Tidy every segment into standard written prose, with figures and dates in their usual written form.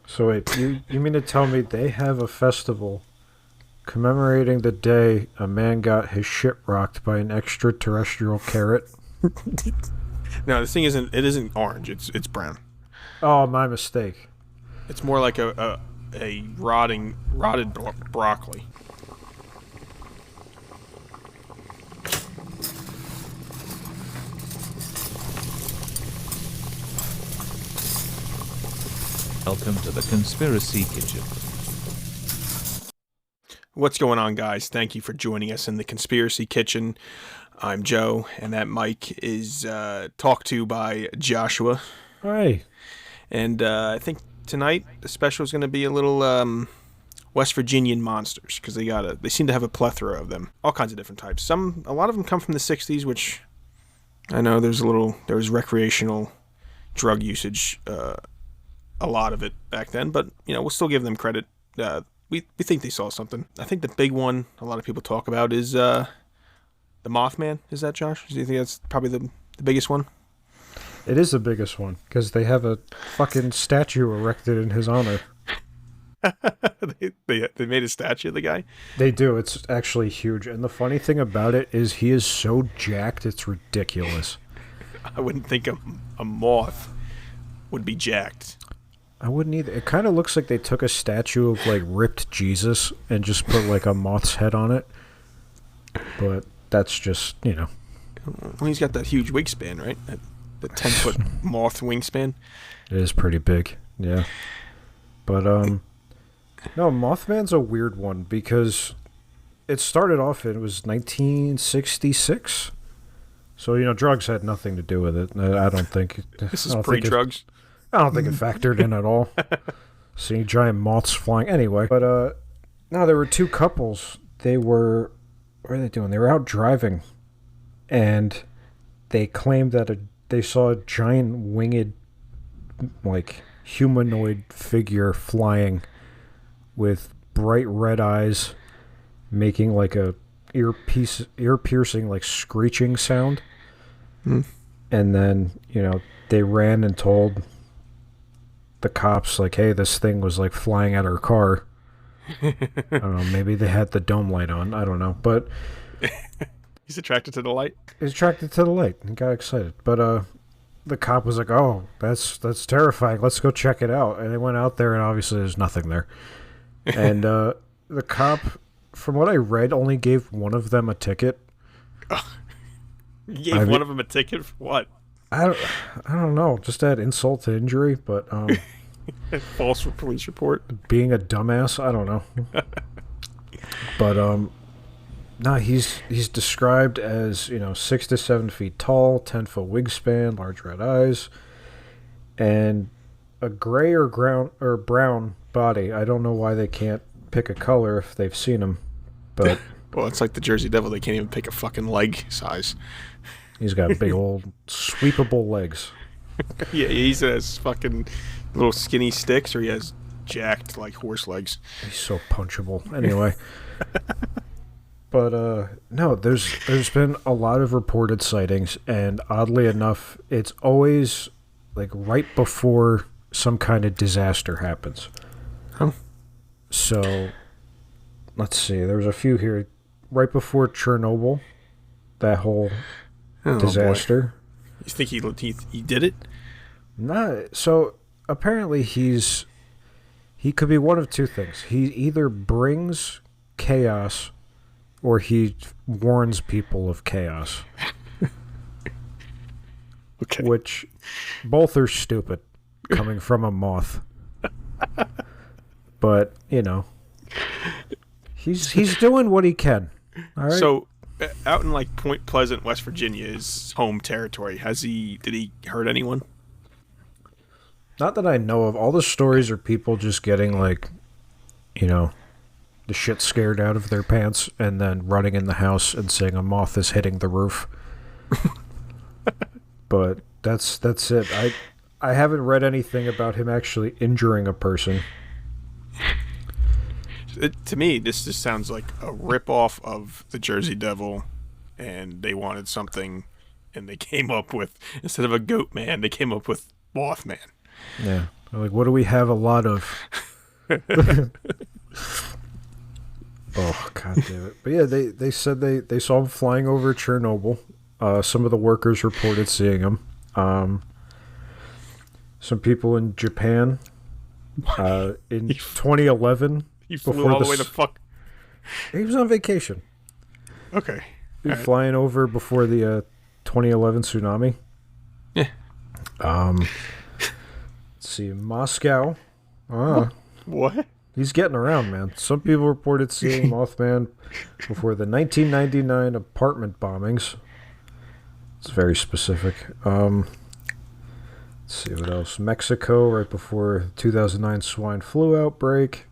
So wait, you mean to tell me they have a festival commemorating the day a man got his shit rocked by an extraterrestrial carrot? No, this thing isn't. It isn't orange. It's brown. Oh, my mistake. It's more like a rotted broccoli. Welcome to the Conspiracy Kitchen. What's going on, guys? Thank you for joining us in the Conspiracy Kitchen. I'm Joe, and that mic is talked to by Joshua. Hey. And I think tonight the special is going to be a little West Virginian monsters, because they seem to have a plethora of them, all kinds of different types. A lot of them come from the '60s, which I know there was recreational drug usage, a lot of it back then, but we'll still give them credit. We think they saw something. I think the big one a lot of people talk about is the Mothman. Is that, Josh? Do you think that's probably the biggest one? It is the biggest one, because they have a fucking statue erected in his honor. they made a statue of the guy? They do. It's actually huge. And the funny thing about it is he is so jacked, it's ridiculous. I wouldn't think a moth would be jacked. I wouldn't either. It kind of looks like they took a statue of, like, ripped Jesus and just put, like, a moth's head on it. But that's just, Well, he's got that huge wingspan, right? The 10-foot moth wingspan. It is pretty big, yeah. But, no, Mothman's a weird one because it started off, it was 1966. So, drugs had nothing to do with it. I don't think. This is pre-drugs. I don't think it factored in at all. Seeing giant moths flying. Anyway, but, no, there were two couples. What were they doing? They were out driving, and they claimed that they saw a giant winged, like, humanoid figure flying with bright red eyes, making like a ear-piercing, like, screeching sound. And then, they ran and told the cops, like, hey, this thing was, like, flying at our car. I don't know, maybe they had the dome light on, I don't know, but he's attracted to the light? He's attracted to the light and got excited, but the cop was like, oh, that's terrifying, let's go check it out. And they went out there, and obviously there's nothing there. And the cop, from what I read, only gave one of them a ticket. You gave one of them a ticket for what? I don't know, just that insult to injury, but false police report, being a dumbass, I don't know. But no, he's described as 6 to 7 feet tall, 10-foot wingspan, large red eyes, and a gray or brown body. I don't know why they can't pick a color if they've seen him, but well, it's like the Jersey Devil. They can't even pick a fucking leg size. He's got big old sweepable legs. Yeah, he has fucking little skinny sticks, or he has jacked, like, horse legs. He's so punchable. Anyway. But, no, there's been a lot of reported sightings, and oddly enough, it's always, like, right before some kind of disaster happens. Huh? So, let's see, there's a few here. Right before Chernobyl, that whole disaster. Boy. You think he did it? Nah, so apparently he could be one of two things. He either brings chaos or he warns people of chaos. Okay. Which both are stupid coming from a moth. But, he's doing what he can. All right? So out in, like, Point Pleasant, West Virginia, is home territory. Did he hurt anyone? Not that I know of. All the stories are people just getting, like, the shit scared out of their pants and then running in the house and saying a moth is hitting the roof. But that's it. I haven't read anything about him actually injuring a person. To me, this just sounds like a rip-off of the Jersey Devil, and they wanted something, and they came up with, instead of a goat man, they came up with Mothman. Yeah. They're like, what do we have a lot of? Oh, God damn it. But yeah, they said they saw him flying over Chernobyl. Some of the workers reported seeing him. Some people in Japan in 2011. He flew all the way to fuck. He was on vacation. Okay. He was flying over before the 2011 tsunami. Yeah. Let's see, Moscow. What? He's getting around, man. Some people reported seeing Mothman before the 1999 apartment bombings. It's very specific. Let's see what else. Mexico, right before 2009 swine flu outbreak.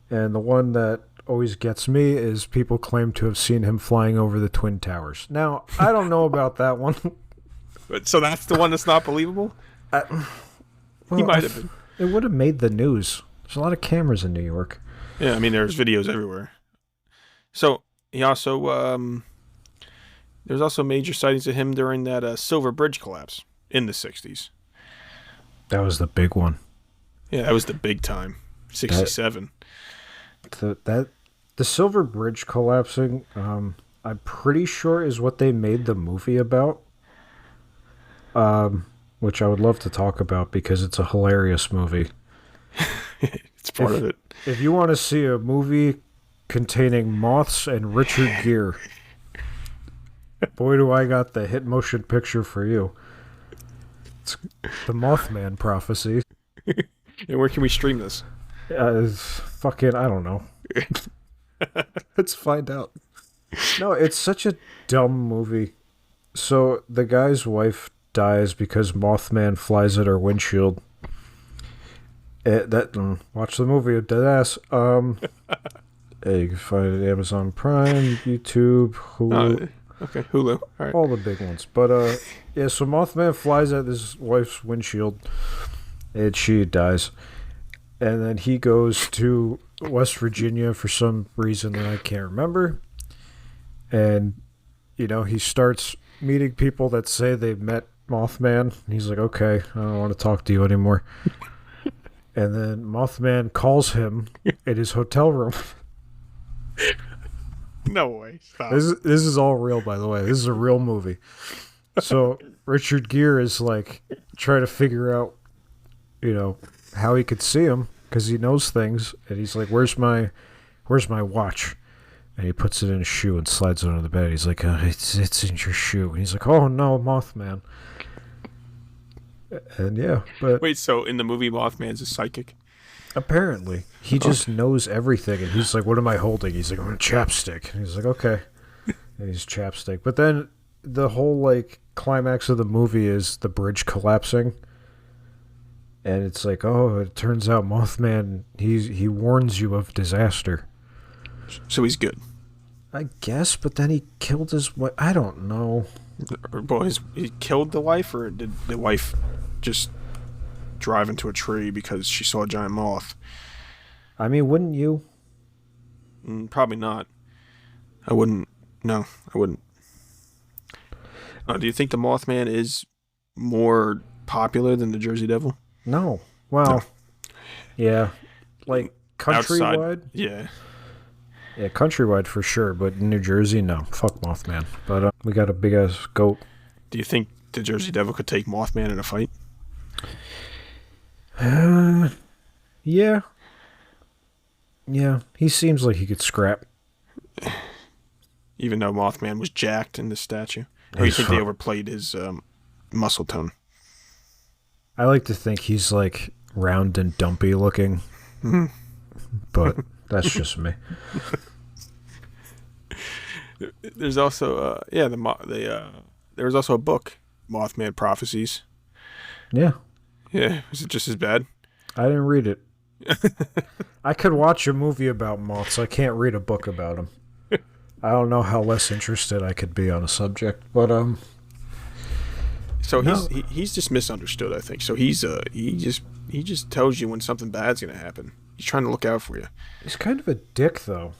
And the one that always gets me is people claim to have seen him flying over the Twin Towers. Now, I don't know about that one. So that's the one that's not believable? He might have been. It would have made the news. There's a lot of cameras in New York. Yeah, I mean, there's videos everywhere. So, he also, there's also major sightings of him during that Silver Bridge collapse in the 60s. That was the big one. Yeah, that was the big time. 67. The Silver Bridge collapsing, I'm pretty sure is what they made the movie about. Which I would love to talk about because it's a hilarious movie. It's part of it. If you want to see a movie containing moths and Richard Gere, boy, do I got the hit motion picture for you. It's the Mothman Prophecy. And where can we stream this? Fucking, I don't know. Let's find out. No, it's such a dumb movie. So the guy's wife dies because Mothman flies at her windshield. Watch the movie, dead ass. You can find it at Amazon Prime, YouTube, Hulu. Okay, Hulu. All right. All the big ones. But yeah, so Mothman flies at his wife's windshield, and she dies. And then he goes to West Virginia for some reason that I can't remember. And, he starts meeting people that say they've met Mothman. And he's like, okay, I don't want to talk to you anymore. And then Mothman calls him in his hotel room. No way. Stop. This is all real, by the way. This is a real movie. So Richard Gere is like trying to figure out, how he could see him because he knows things. And he's like, where's my watch? And he puts it in his shoe and slides it under the bed. He's like, it's in your shoe. And he's like, oh no, Mothman. And yeah, but wait, so in the movie Mothman's a psychic? Apparently. He just knows everything. And he's like, what am I holding? He's like, I'm a chapstick. And he's like, okay. And he's chapstick. But then the whole climax of the movie is the bridge collapsing. And it's like, oh, it turns out Mothman, he warns you of disaster. So he's good. I guess, but then he killed his wife. I don't know. He killed the wife, or did the wife just drive into a tree because she saw a giant moth? I mean, wouldn't you? Probably not. I wouldn't. No, I wouldn't. Do you think the Mothman is more popular than the Jersey Devil? No. Well, no. Yeah. Countrywide? Outside, yeah. Yeah, countrywide for sure, but in New Jersey, no. Fuck Mothman. But we got a big-ass goat. Do you think the Jersey Devil could take Mothman in a fight? Yeah. Yeah, he seems like he could scrap. Even though Mothman was jacked in the statue? Or you think they overplayed his muscle tone? I like to think he's, round and dumpy looking. Mm-hmm. But that's just me. There's also, there was also a book, Mothman Prophecies. Yeah. Yeah, is it just as bad? I didn't read it. I could watch a movie about moths. I can't read a book about them. I don't know how less interested I could be on a subject, but So he's just misunderstood, I think. So he just tells you when something bad's gonna happen. He's trying to look out for you. He's kind of a dick, though.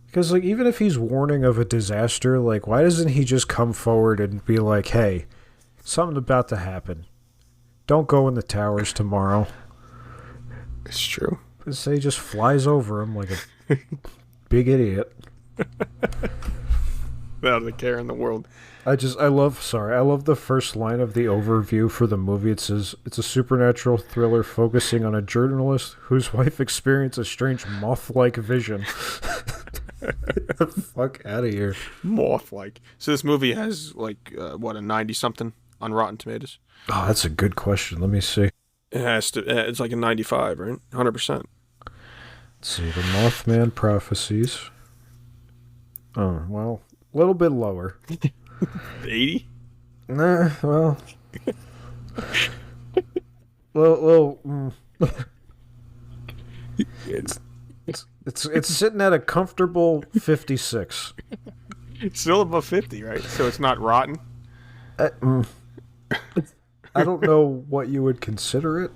Because, even if he's warning of a disaster, why doesn't he just come forward and be like, hey, something about to happen. Don't go in the towers tomorrow. It's true. Say he just flies over him like a big idiot. Without a care in the world. I love the first line of the overview for the movie. It says, it's a supernatural thriller focusing on a journalist whose wife experienced a strange moth-like vision. Get the fuck out of here. Moth-like. So this movie has, like, a 90-something on Rotten Tomatoes? Oh, that's a good question. Let me see. It has to. It's like a 95, right? 100%. Let's see. The Mothman Prophecies. Oh, well, a little bit lower. 80? Nah, well. well. It's sitting at a comfortable 56. It's still above 50, right? So it's not rotten? I don't know what you would consider it.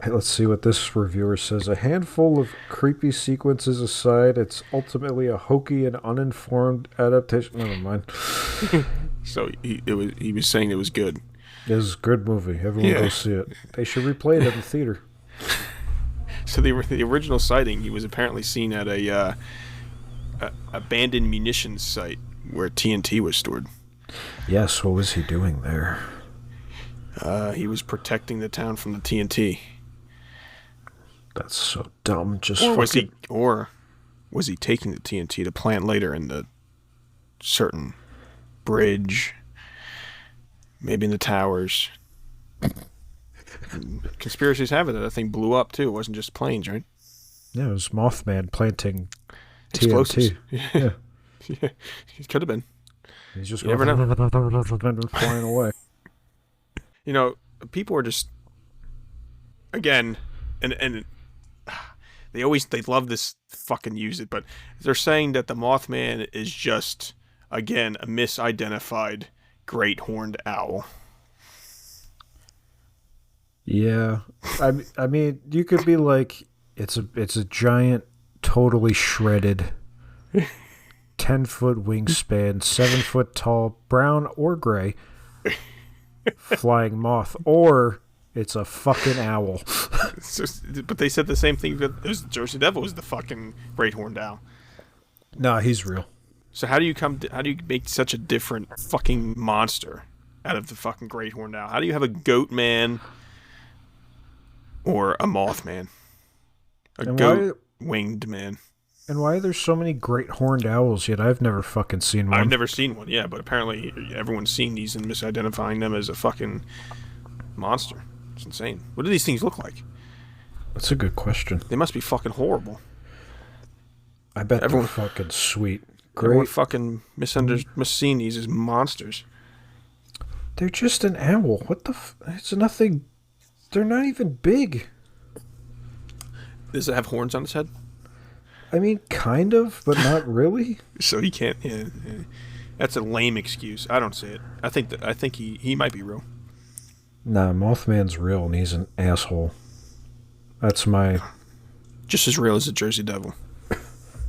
Hey, let's see what this reviewer says. A handful of creepy sequences aside, it's ultimately a hokey and uninformed adaptation. Never mind. So he was saying it was good. It was a good movie. Everyone go see it. They should replay it at the theater. So the original sighting, he was apparently seen at a abandoned munitions site where TNT was stored. Yes, what was he doing there? He was protecting the town from the TNT. That's so dumb. Or was he taking the TNT to plant later in the certain bridge, maybe in the towers? Conspiracies have it that thing blew up too. It wasn't just planes, right? Yeah, it was Mothman planting explosives. TNT. Yeah, it could have been. He's just never know. Flying away. You know, people are just again, and they love this fucking use it, but they're saying that the Mothman is just again a misidentified great horned owl. Yeah, I mean, you could be like, it's a giant, totally shredded, 10-foot wingspan, 7-foot tall, brown or gray, flying moth, or it's a fucking owl. But they said the same thing. It was the Jersey Devil was the fucking great horned owl. Nah, he's real. So how do you make such a different fucking monster out of the fucking great horned owl? How do you have a goat man or a Mothman? Winged man. And why are there so many great horned owls yet? I've never fucking seen one. I've never seen one, yeah, but apparently everyone's seen these and misidentifying them as a fucking monster. It's insane. What do these things look like? That's a good question. They must be fucking horrible. I bet they're fucking sweet. Everyone fucking misseen these as monsters. They're just an owl. What the it's nothing. They're not even big. Does it have horns on its head? I mean, kind of, but not really. So he can't. Yeah. That's a lame excuse. I don't see it. I think he might be real. Nah, Mothman's real, and he's an asshole. That's my... Just as real as the Jersey Devil.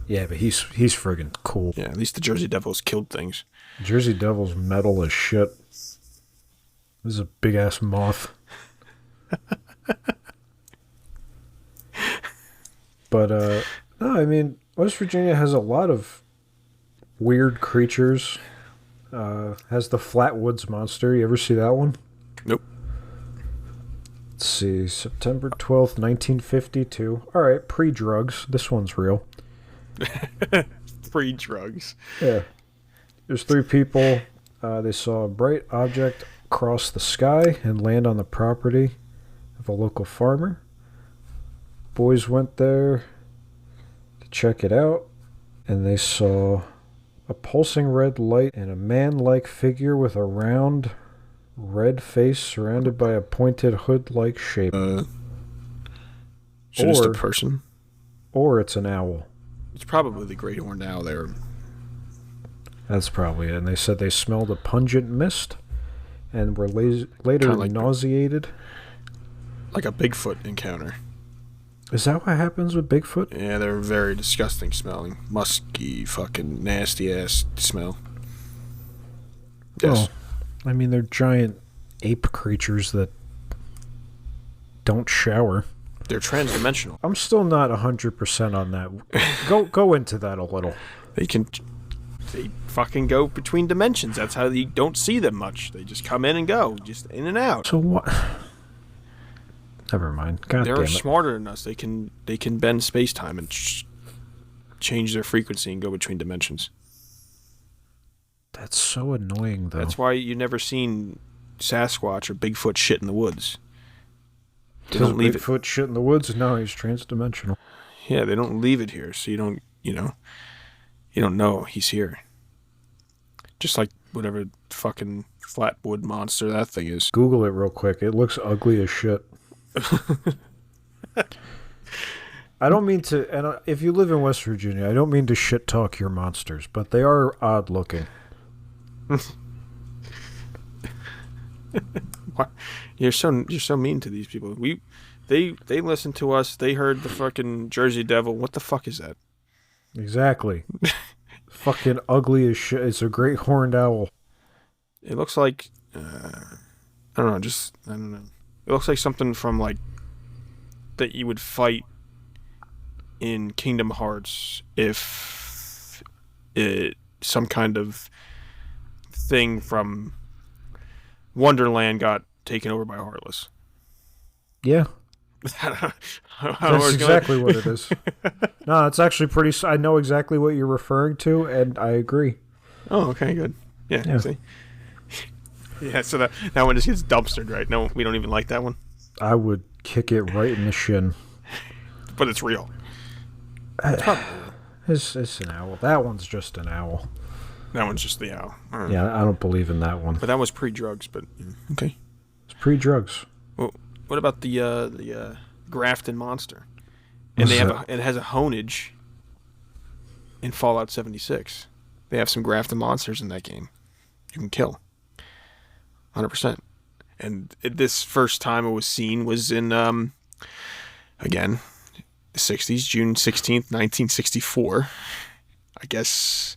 Yeah, but he's friggin' cool. Yeah, at least the Jersey Devil's killed things. Jersey Devil's metal as shit. This is a big-ass moth. But, no, I mean, West Virginia has a lot of weird creatures. Has the Flatwoods Monster. You ever see that one? Nope. Let's see. September 12th, 1952. All right, pre-drugs. This one's real. Pre-drugs. Yeah. There's 3 people. They saw a bright object cross the sky and land on the property of a local farmer. Boys went there to check it out, and they saw a pulsing red light and a man-like figure with a round red face surrounded by a pointed hood-like shape. So just a person? Or it's an owl. It's probably the great horned owl there. That's probably it. And they said they smelled a pungent mist and were later like nauseated. Like a Bigfoot encounter. Is that what happens with Bigfoot? Yeah, they're very disgusting smelling. Musky, fucking nasty ass smell. Yes. Oh, I mean, they're giant ape creatures that don't shower. They're transdimensional. I'm still not 100% on that. Go into that a little. They fucking go between dimensions. That's how you don't see them much. They just come in and go, just in and out. So what? Never mind. God damn They're it. smarter than us. They can bend space-time and change their frequency and go between dimensions. That's so annoying, though. That's why you never seen Sasquatch or Bigfoot shit in the woods. They don't leave Bigfoot shit in the woods? No, he's transdimensional. Yeah, they don't leave it here, so you don't know he's here. Just like whatever fucking flatwood monster that thing is. Google it real quick. It looks ugly as shit. I don't mean to, and if you live in West Virginia, I don't mean to shit talk your monsters, but they are odd looking. You're so mean to these people. They listened to us. They heard the fucking Jersey Devil. What the fuck is that? Exactly. Fucking ugly as shit. It's a great horned owl. It looks like I don't know. It looks like something from like that you would fight in Kingdom Hearts if some kind of thing from Wonderland got taken over by Heartless. Yeah. That's exactly what it is. No, it's actually pretty... I know exactly what you're referring to, and I agree. Oh, okay, good. Yeah. See? Yeah, so that one just gets dumpstered, right? No, we don't even like that one. I would kick it right in the shin. But it's real. It's an owl. That one's just an owl. That one's just the owl. Yeah, I don't believe in that one. But that was pre-drugs, but... Okay. It's pre-drugs. Well, what about the Grafton monster? And it has a honage in Fallout 76. They have some Grafton monsters in that game. You can kill. 100%. And this first time it was seen was in, again, the 60s, June 16th, 1964. I guess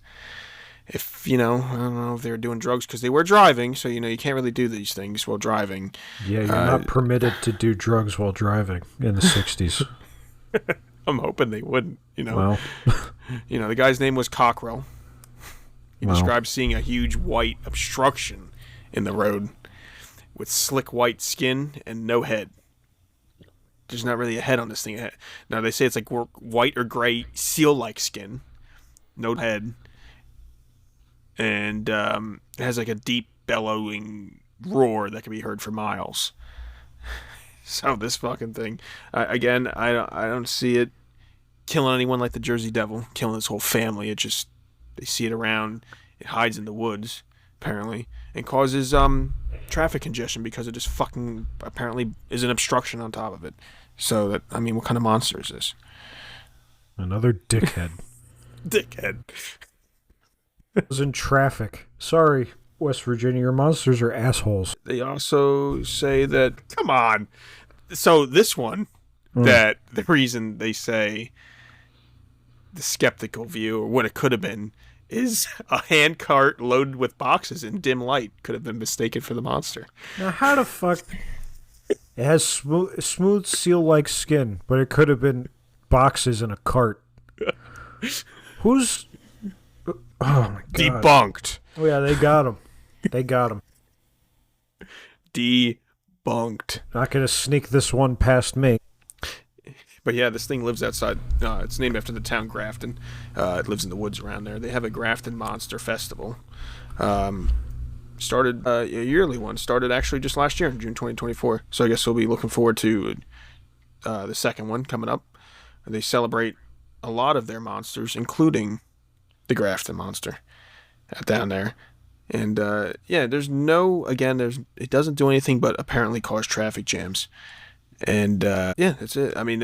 if, I don't know if they were doing drugs because they were driving, so, you can't really do these things while driving. Yeah, you're not permitted to do drugs while driving in the 60s. I'm hoping they wouldn't, Well. The guy's name was Cockrell. He described seeing a huge white obstruction in the road with slick white skin and no head. There's not really a head on this thing. Now, they say it's like white or gray seal-like skin, no head, and it has like a deep bellowing roar that can be heard for miles. So this fucking thing, again, I don't see it killing anyone like the Jersey Devil, killing this whole family. They see it around, it hides in the woods, apparently, and causes traffic congestion because it just fucking apparently is an obstruction on top of it. So what kind of monster is this? Another dickhead. Dickhead. It was in traffic. Sorry, West Virginia, your monsters are assholes. They also say that, come on. So this one, that the reason they say the skeptical view, or what it could have been, is a hand cart loaded with boxes in dim light could have been mistaken for the monster. Now, how the fuck... It has smooth seal-like skin, but it could have been boxes in a cart. Who's... Oh, my God. Debunked. Oh, yeah, they got him. They got him. Debunked. Not going to sneak this one past me. But yeah, this thing lives outside. It's named after the town Grafton. It lives in the woods around there. They have a Grafton Monster Festival. Started a yearly one. Started actually just last year in June 2024. So I guess we'll be looking forward to the second one coming up. They celebrate a lot of their monsters, including the Grafton Monster down there. And it doesn't do anything but apparently cause traffic jams. And that's it. I mean,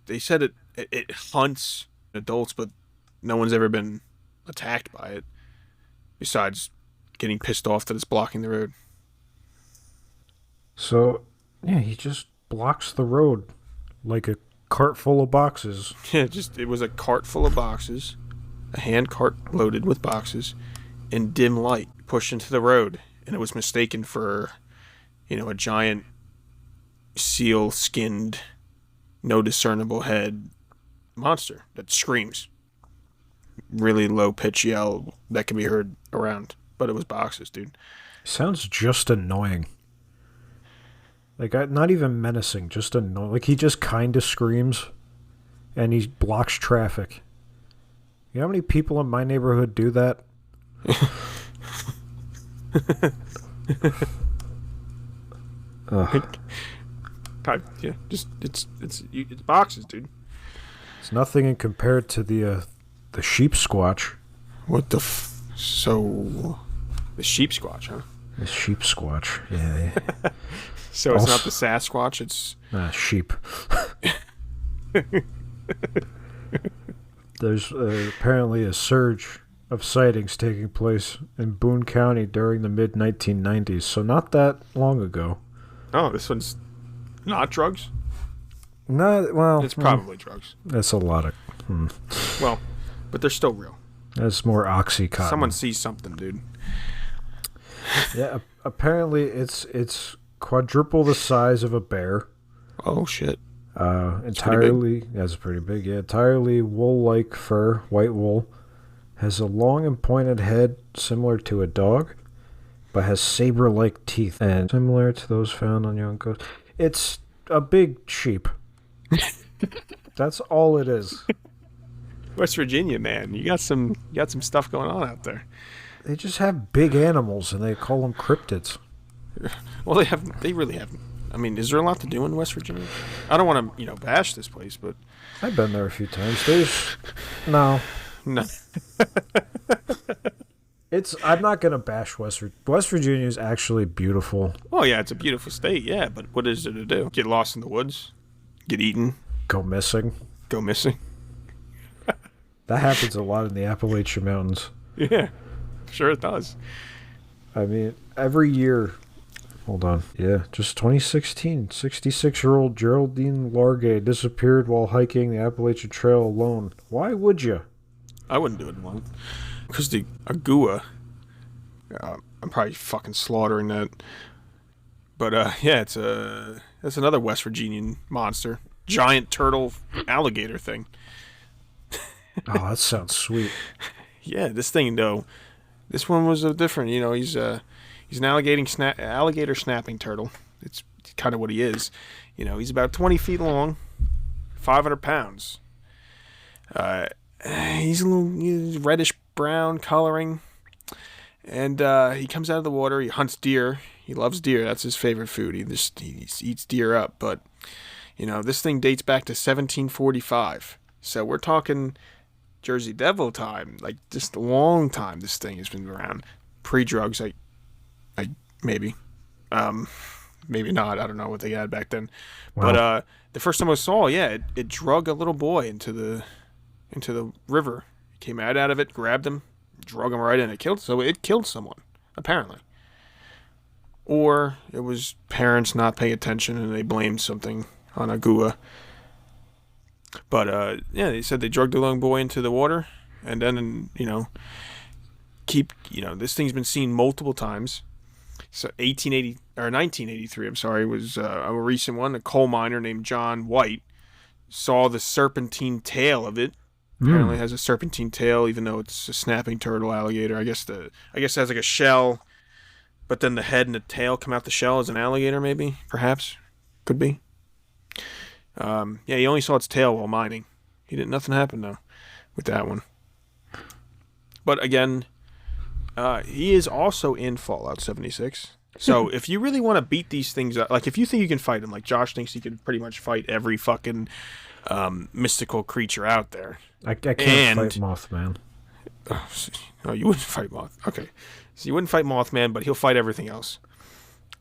they said it hunts adults, but no one's ever been attacked by it besides getting pissed off that it's blocking the road. So, yeah, he just blocks the road like a cart full of boxes. Yeah, it was a cart full of boxes, a hand cart loaded with boxes, in dim light, pushed into the road, and it was mistaken for, a giant seal-skinned, no discernible head monster that screams. Really low-pitch yell that can be heard around, but it was boxes, dude. Sounds just annoying. Like, not even menacing, just annoying. Like, he just kind of screams, and he blocks traffic. You know how many people in my neighborhood do that? Yeah, it's boxes, dude. It's nothing in compared to the sheep squatch. What the so the sheep squatch, huh? The sheep squatch, yeah. So it's not the Sasquatch, it's sheep. There's apparently a surge of sightings taking place in Boone County during the mid-1990s, so not that long ago. Oh, this one's not drugs? No, well... It's probably drugs. That's a lot of... Well, but they're still real. That's more Oxycontin. Someone sees something, dude. Yeah, apparently it's quadruple the size of a bear. Oh, shit. Entirely... That's pretty big, yeah. Entirely wool-like fur, white wool. Has a long and pointed head similar to a dog, but has saber-like teeth, and similar to those found on young goats. It's a big sheep. That's all it is. West Virginia, man, you got some stuff going on out there. They just have big animals, and they call them cryptids. Well, they really have. I mean, is there a lot to do in West Virginia? I don't want to, bash this place, but I've been there a few times. No. I'm not gonna bash West Virginia. West Virginia is actually beautiful. Oh yeah, it's a beautiful state. Yeah, but what is there to do? Get lost in the woods, get eaten, Go missing. That happens a lot in the Appalachian Mountains. Yeah, sure it does. I mean, every year. Hold on. Yeah, just 2016. 66-year-old Geraldine Largay disappeared while hiking the Appalachian Trail alone. Why would you? I wouldn't do it alone. Because the agua, I'm probably fucking slaughtering that. But yeah, that's another West Virginian monster. Giant turtle alligator thing. Oh, that sounds sweet. Yeah, this thing though, this one was different. He's an alligator snapping turtle. It's kind of what he is. He's about 20 feet long, 500 pounds. He's a little reddish brown coloring, and he comes out of the water. He hunts deer. He loves deer. That's his favorite food. He eats deer up. But this thing dates back to 1745. So we're talking Jersey Devil time, like just a long time. This thing has been around, pre-drugs. I maybe, maybe not. I don't know what they had back then. Wow. But the first time I saw, it drug a little boy into the river. He came out of it, grabbed him, drug him right in. It killed someone, apparently. Or it was parents not paying attention and they blamed something on Agua. But they said they drugged the young boy into the water, and then this thing's been seen multiple times. So 1983, I'm sorry, was a recent one. A coal miner named John White saw the serpentine tail of it. Apparently it has a serpentine tail, even though it's a snapping turtle alligator. I guess it has like a shell, but then the head and the tail come out the shell as an alligator, maybe, perhaps, could be. He only saw its tail while mining. Nothing happened though with that one. But again, he is also in Fallout 76. So if you really want to beat these things up, like if you think you can fight them, like Josh thinks he can pretty much fight every fucking mystical creature out there. I can't fight Mothman. Oh, you wouldn't fight Mothman. Okay. So you wouldn't fight Mothman, but he'll fight everything else.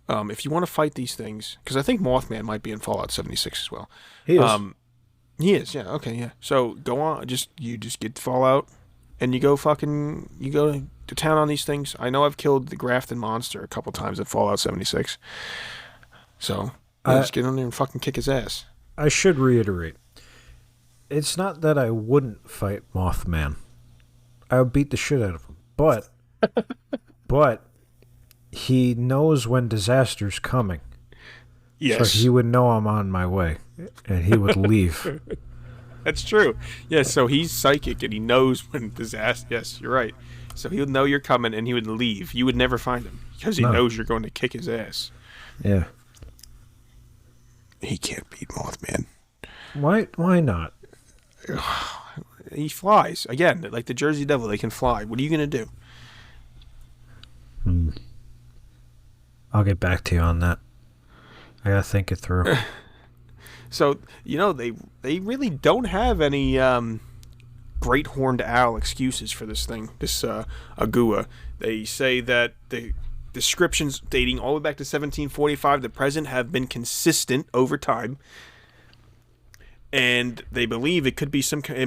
If you want to fight these things, because I think Mothman might be in Fallout 76 as well. He is. He is, yeah. Okay, yeah. So go on. You just get Fallout, and you go to town on these things. I know I've killed the Grafton monster a couple times at Fallout 76. So just get on there and fucking kick his ass. I should reiterate. It's not that I wouldn't fight Mothman. I would beat the shit out of him. But he knows when disaster's coming. Yes. So he would know I'm on my way, and he would leave. That's true. Yes, so he's psychic, and he knows when disaster... Yes, you're right. So he would know you're coming, and he would leave. You would never find him, because he knows you're going to kick his ass. Yeah. He can't beat Mothman. Why not? He flies. Again, like the Jersey Devil, they can fly. What are you going to do? I'll get back to you on that. I gotta think it through. So, they really don't have any great horned owl excuses for this thing, this agua. They say that the descriptions dating all the way back to 1745 to present have been consistent over time. And they believe it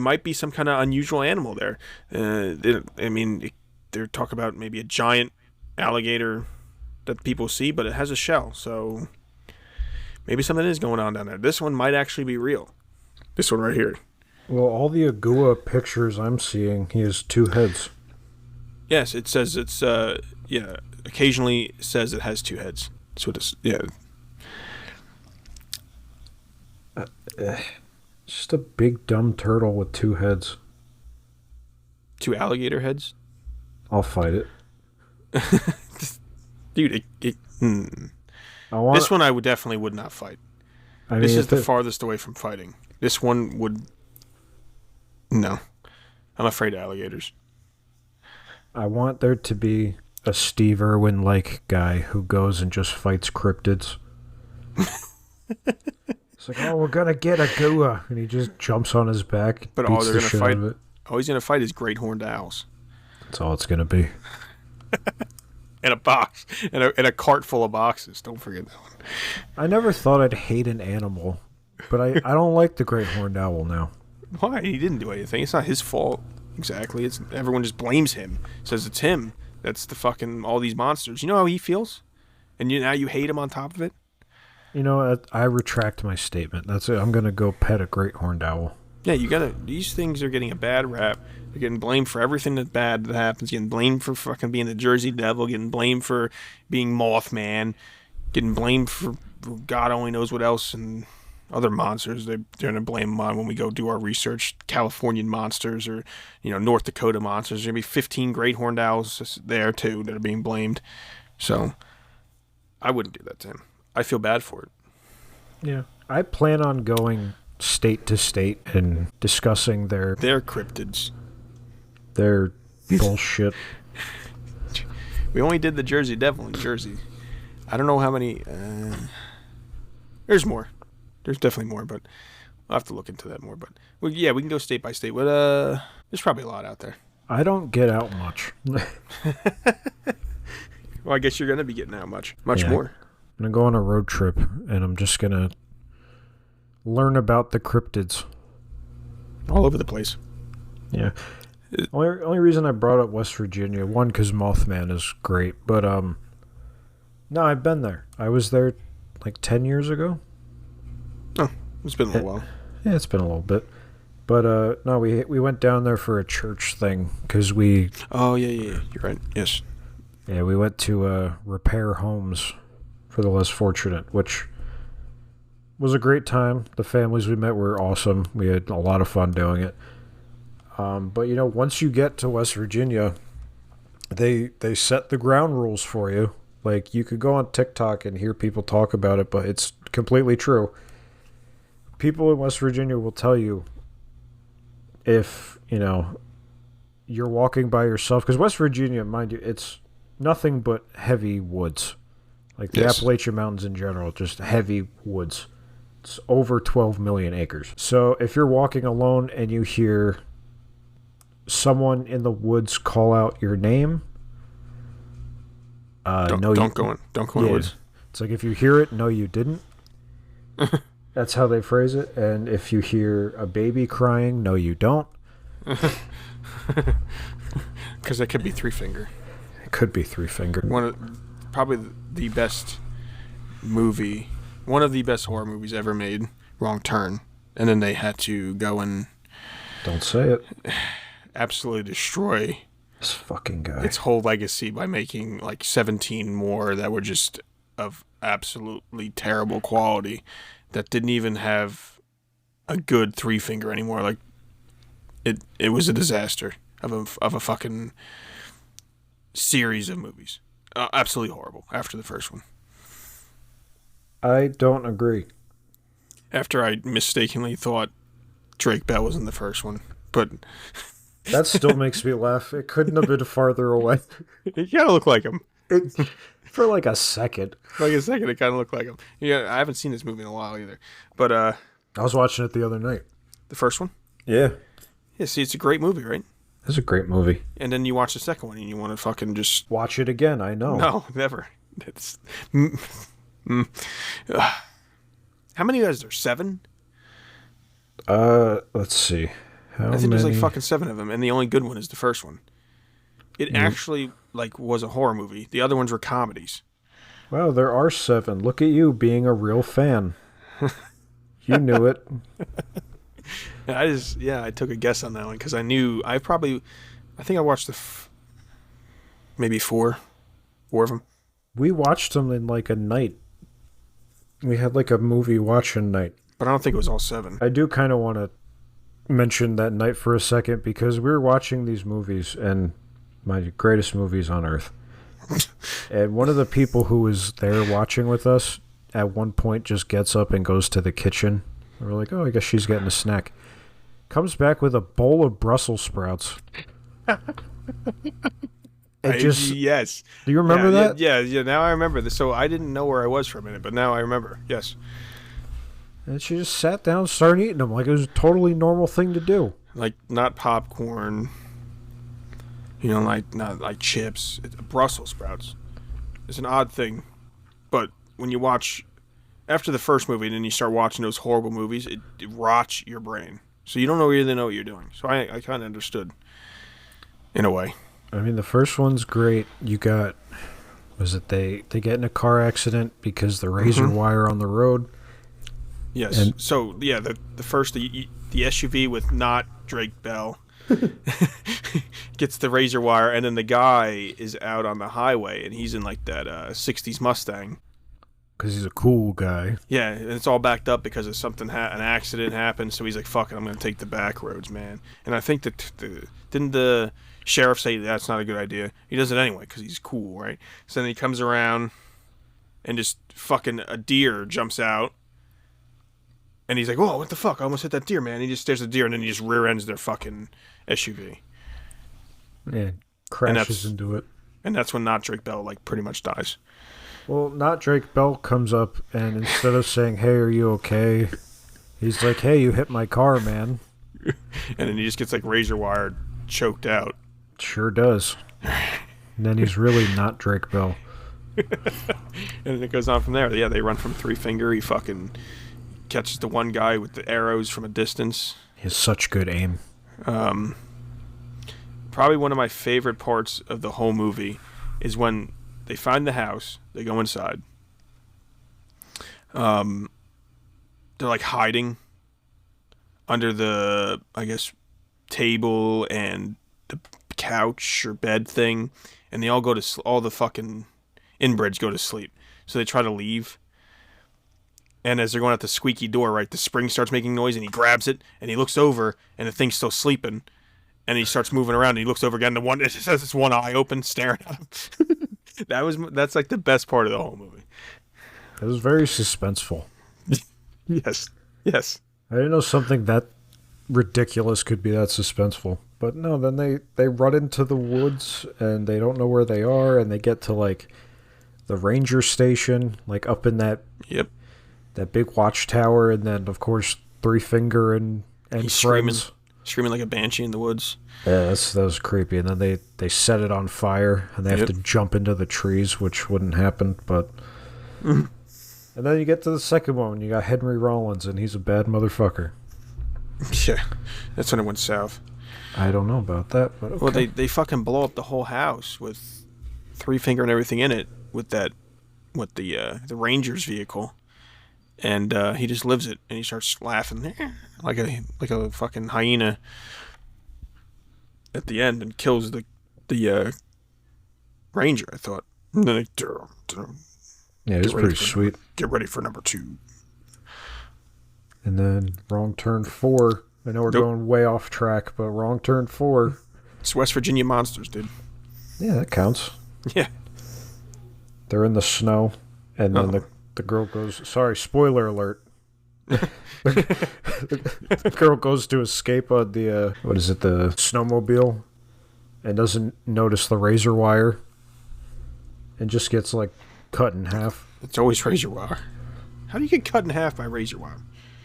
might be some kind of unusual animal there. They're talking about maybe a giant alligator that people see, but it has a shell. So maybe something is going on down there. This one might actually be real. This one right here. Well, all the agua pictures I'm seeing, he has 2 heads. Yes, it says it's occasionally it says it has 2 heads. That's what it's Just a big dumb turtle with 2 heads. 2 alligator heads. I'll fight it. Dude, this one I definitely would not fight. This is the farthest away from fighting. This one would... No. I'm afraid of alligators. I want there to be a Steve Irwin-like guy who goes and just fights cryptids. It's like, oh, we're gonna get a gua, and he just jumps on his back. But all they're gonna fight, all he's gonna fight is great horned owls. That's all it's gonna be. In a box, in a cart full of boxes. Don't forget that one. I never thought I'd hate an animal, but I don't like the great horned owl now. Why? He didn't do anything. It's not his fault. Exactly. It's everyone just blames him. Says it's him. That's the fucking all these monsters. You know how he feels, and now you hate him on top of it. You know, I retract my statement. That's it. I'm gonna go pet a great horned owl. Yeah, you gotta. These things are getting a bad rap. They're getting blamed for everything that's bad that happens. Getting blamed for fucking being the Jersey Devil. Getting blamed for being Mothman. Getting blamed for God only knows what else and other monsters. They're gonna blame them on when we go do our research. Californian monsters or North Dakota monsters. There's gonna be 15 great horned owls there too that are being blamed. So I wouldn't do that to him. I feel bad for it. Yeah. I plan on going state to state and discussing their cryptids. Their bullshit. We only did the Jersey Devil in Jersey. I don't know how many... there's more. There's definitely more, but I'll have to look into that more. But yeah, we can go state by state. But there's probably a lot out there. I don't get out much. Well, I guess you're going to be getting out much more. I'm going to go on a road trip, and I'm just going to learn about the cryptids. All over the place. Yeah. Only reason I brought up West Virginia, one, because Mothman is great, but no, I've been there. I was there like 10 years ago. Oh, it's been a little while. Yeah, it's been a little bit. But no, we went down there for a church thing, because we... Oh, yeah, you're right, yes. Yeah, we went to repair homes for the less fortunate, which was a great time. The families we met were awesome. We had a lot of fun doing it. But once you get to West Virginia, they set the ground rules for you. Like, you could go on TikTok and hear people talk about it, but it's completely true. People in West Virginia will tell you if, you're walking by yourself, because West Virginia, mind you, it's nothing but heavy woods. Like the Appalachian Mountains in general, just heavy woods. It's over 12 million acres. So if you're walking alone and you hear someone in the woods call out your name, don't go in the woods. It's like, if you hear it, no, you didn't. That's how they phrase it. And if you hear a baby crying, no, you don't. Because that could be Three Finger. It could be Three Finger. Probably the best movie, one of the best horror movies ever made, Wrong Turn. And then they had to go and... Don't say it. Absolutely destroy This fucking guy. its whole legacy by making like 17 more that were just of absolutely terrible quality that didn't even have a good three finger anymore. Like it was a disaster of a fucking series of movies. Absolutely horrible after the first one. I don't agree. After I mistakenly thought Drake Bell was in the first one, but That still makes me laugh. It couldn't have been farther away. you gotta look like him. For like a second. Like a second, it kind of looked like him. Yeah, I haven't seen this movie in a while either. But I was watching it the other night. the first one, Yeah. yeah. See, it's a great movie, right? It's a great movie. And then you watch the second one, and you want to fucking just Watch it again, I know. no, never. It's how many is there? 7? Let's see. How I think many? there's like fucking 7 of them, and the only good one is the first one. It actually like was a horror movie. The other ones were comedies. Wow, there are 7. Look at you being a real fan. You knew it. I took a guess on that one because I knew I think I watched maybe 4 of them. We watched them in like a night. We had like a movie watching night. But I don't think it was all 7. I do kind of want to mention that night for a second because we were watching these movies and my greatest movies on earth. And one of the people who was there watching with us at one point just gets up and goes to the kitchen. And we're like, oh, I guess she's getting a snack. Comes back with a bowl of Brussels sprouts. Yes. Do you remember that? Yeah. Now I remember this. So I didn't know where I was for a minute, but now I remember. Yes. And she just sat down and started eating them like it was a totally normal thing to do. Like not popcorn. Like not like chips. It's Brussels sprouts. It's an odd thing, but when you watch after the first movie and then you start watching those horrible movies, it rots your brain. So you don't really know what you're doing. So I kind of understood in a way. I mean, the first one's great. You got, was it they get in a car accident because the razor wire on the road? Yes. And so, yeah, the first, the SUV with not Drake Bell gets the razor wire, and then the guy is out on the highway, and he's in, like, that 60s Mustang. Because he's a cool guy. Yeah, and it's all backed up because of something, an accident happened, so he's like, fuck it, I'm going to take the back roads, man. And I think that, didn't the sheriff say that's not a good idea? He does it anyway, because he's cool, right? So then he comes around, and just fucking a deer jumps out, and he's like, whoa, what the fuck? I almost hit that deer, man. And he just stares at the deer, and then he just rear ends their fucking SUV. Yeah, crashes into it. And that's when not Drake Bell, like, pretty much dies. Well, not Drake Bell comes up, and instead of saying, hey, are you okay? He's like, hey, you hit my car, man. And then he just gets, like, razor wire choked out. Sure does. And then he's really not Drake Bell. And it goes on from there. Yeah, they run from Three Finger. He fucking catches the one guy with the arrows from a distance. He has such good aim. Probably one of my favorite parts of the whole movie is when they find the house, they go inside. They're like hiding under the, I guess, table and the couch or bed thing, and they all go to all the fucking inbreds go to sleep. So they try to leave. And as they're going out the squeaky door, right, the spring starts making noise, and he grabs it, and he looks over, and the thing's still sleeping, and he starts moving around, and he looks over again, it just has its one eye open, staring at him. That's like the best part of the whole movie. It was very suspenseful. Yes. I didn't know something that ridiculous could be that suspenseful. But no, then they run into the woods, and they don't know where they are, and they get to, like, the ranger station, like, up in that... Yep. That big watchtower, and then, of course, Three Finger and He's friends. Screaming like a banshee in the woods. Yeah, that was creepy. And then they set it on fire, and they have to jump into the trees, which wouldn't happen, but... And then you get to the second one, and you got Henry Rollins, and he's a bad motherfucker. Yeah, that's when it went south. I don't know about that, but okay. Well, they fucking blow up the whole house with Three Finger and everything in it with the Ranger's vehicle. And he just lives it, and he starts laughing like a fucking hyena at the end, and kills the the Ranger, I thought. And then Yeah, it was pretty sweet. Get ready for number 2. And then Wrong Turn 4. I know we're going way off track, but Wrong Turn 4. It's West Virginia monsters, dude. Yeah, that counts. Yeah. They're in the snow, and then the girl goes, sorry, spoiler alert. The girl goes to escape on the, the snowmobile, and doesn't notice the razor wire, and just gets, like, cut in half. It's always razor wire. How do you get cut in half by razor wire?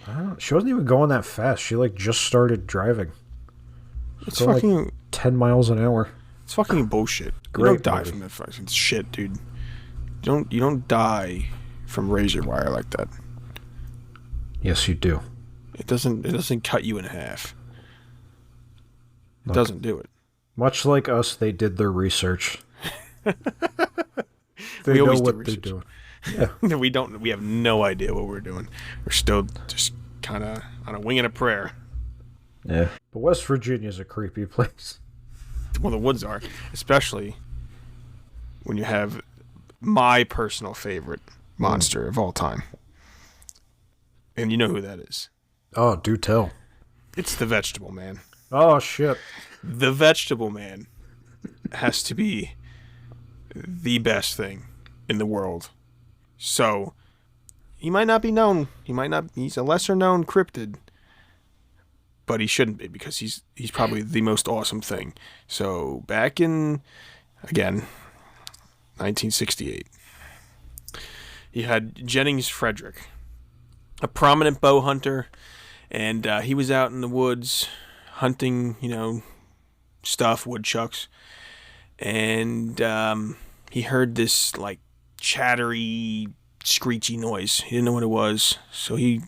I don't know. She wasn't even going that fast. She, like, just started driving. It's fucking... Like 10 miles an hour. It's fucking bullshit. Great you don't die movie. from that fucking shit, dude. You don't die from razor wire like that. Yes, you do. It doesn't cut you in half. It doesn't do it. Much like us, they did their research. They We know always do what they're research. doing. Yeah. We have no idea what we're doing. We're still just kind of on a wing and a prayer. Yeah. But West Virginia is a creepy place. Well, the woods are, especially when you have my personal favorite monster of all time. And you know who that is. Oh, do tell. It's the Vegetable Man. Oh, shit. The Vegetable Man has to be the best thing in the world. So, he might not be known. He's a lesser known cryptid. But he shouldn't be, because he's probably the most awesome thing. So, back in, again, 1968, you had Jennings Frederick, a prominent bow hunter, and he was out in the woods hunting, stuff, woodchucks, and he heard this, like, chattery, screechy noise. He didn't know what it was, so he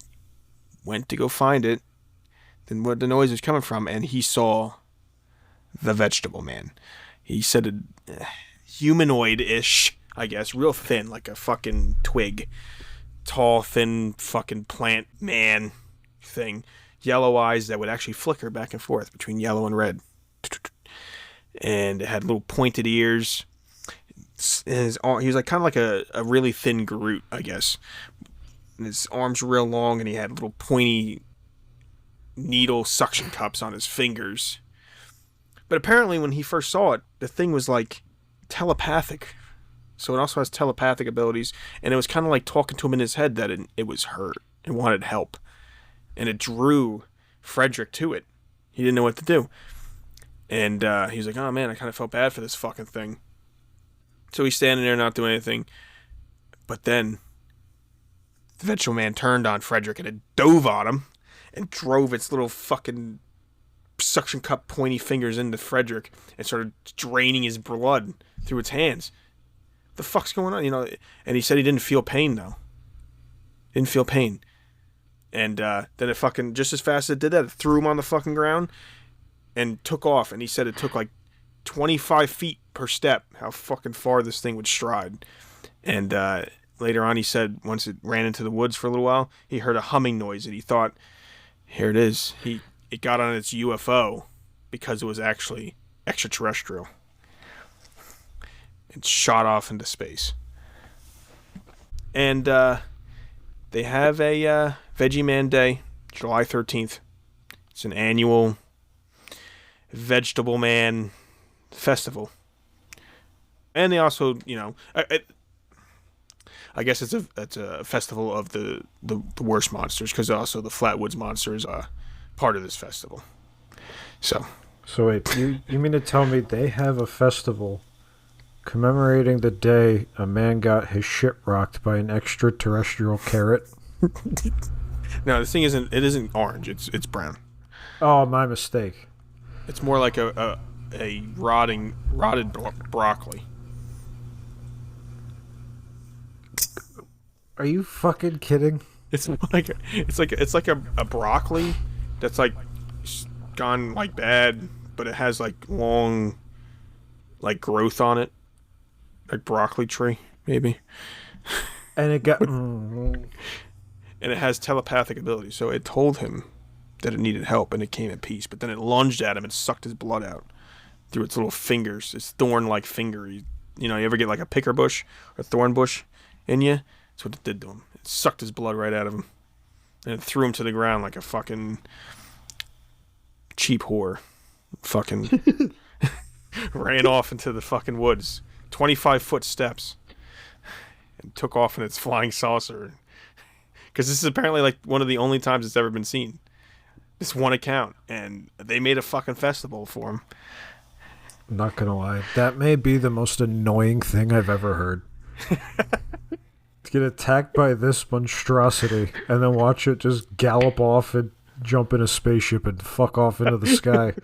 went to go find it. Then where the noise was coming from, and he saw the Vegetable Man. He said a humanoid-ish, I guess, real thin, like a fucking twig. Tall, thin, fucking plant man thing. Yellow eyes that would actually flicker back and forth between yellow and red. And it had little pointed ears. He was like kind of like a really thin Groot, I guess. And his arms were real long, and he had little pointy needle suction cups on his fingers. But apparently when he first saw it, the thing was like telepathic. So it also has telepathic abilities, and it was kind of like talking to him in his head that it was hurt and wanted help. And it drew Frederick to it. He didn't know what to do. And he was like, oh man, I kind of felt bad for this fucking thing. So he's standing there not doing anything. But then the Vegetable Man turned on Frederick, and it dove on him and drove its little fucking suction cup pointy fingers into Frederick and started draining his blood through its hands. What the fuck's going on? And he said he didn't feel pain, though. Didn't feel pain. And then it fucking, just as fast as it did that, it threw him on the fucking ground and took off. And he said it took like 25 feet per step, how fucking far this thing would stride. And later on, he said once it ran into the woods for a little while, he heard a humming noise, and he thought, here it is. It got on its UFO because it was actually extraterrestrial. It shot off into space. And they have a Veggie Man Day, July 13th. It's an annual Vegetable Man festival. And they also, I guess it's a festival of the worst monsters, because also the Flatwoods monsters are part of this festival. So wait, you mean to tell me they have a festival commemorating the day a man got his shit rocked by an extraterrestrial carrot? No, this thing isn't orange. It's brown. Oh, my mistake. It's more like a rotted broccoli. Are you fucking kidding? It's like a broccoli that's like gone like bad, but it has like long like growth on it, like broccoli tree maybe. And it got and it has telepathic abilities, so it told him that it needed help, and it came in peace. But then it lunged at him and sucked his blood out. through its little fingers, its thorn-like finger. You ever get like a picker bush or thorn bush in you? That's what it did to him. It sucked his blood right out of him. And it threw him to the ground like a fucking cheap whore. Fucking ran off into the fucking woods. 25-foot steps. And took off in its flying saucer. Because this is apparently like one of the only times it's ever been seen. This one account. And they made a fucking festival for him. Not gonna lie. That may be the most annoying thing I've ever heard. To get attacked by this monstrosity and then watch it just gallop off and jump in a spaceship and fuck off into the sky.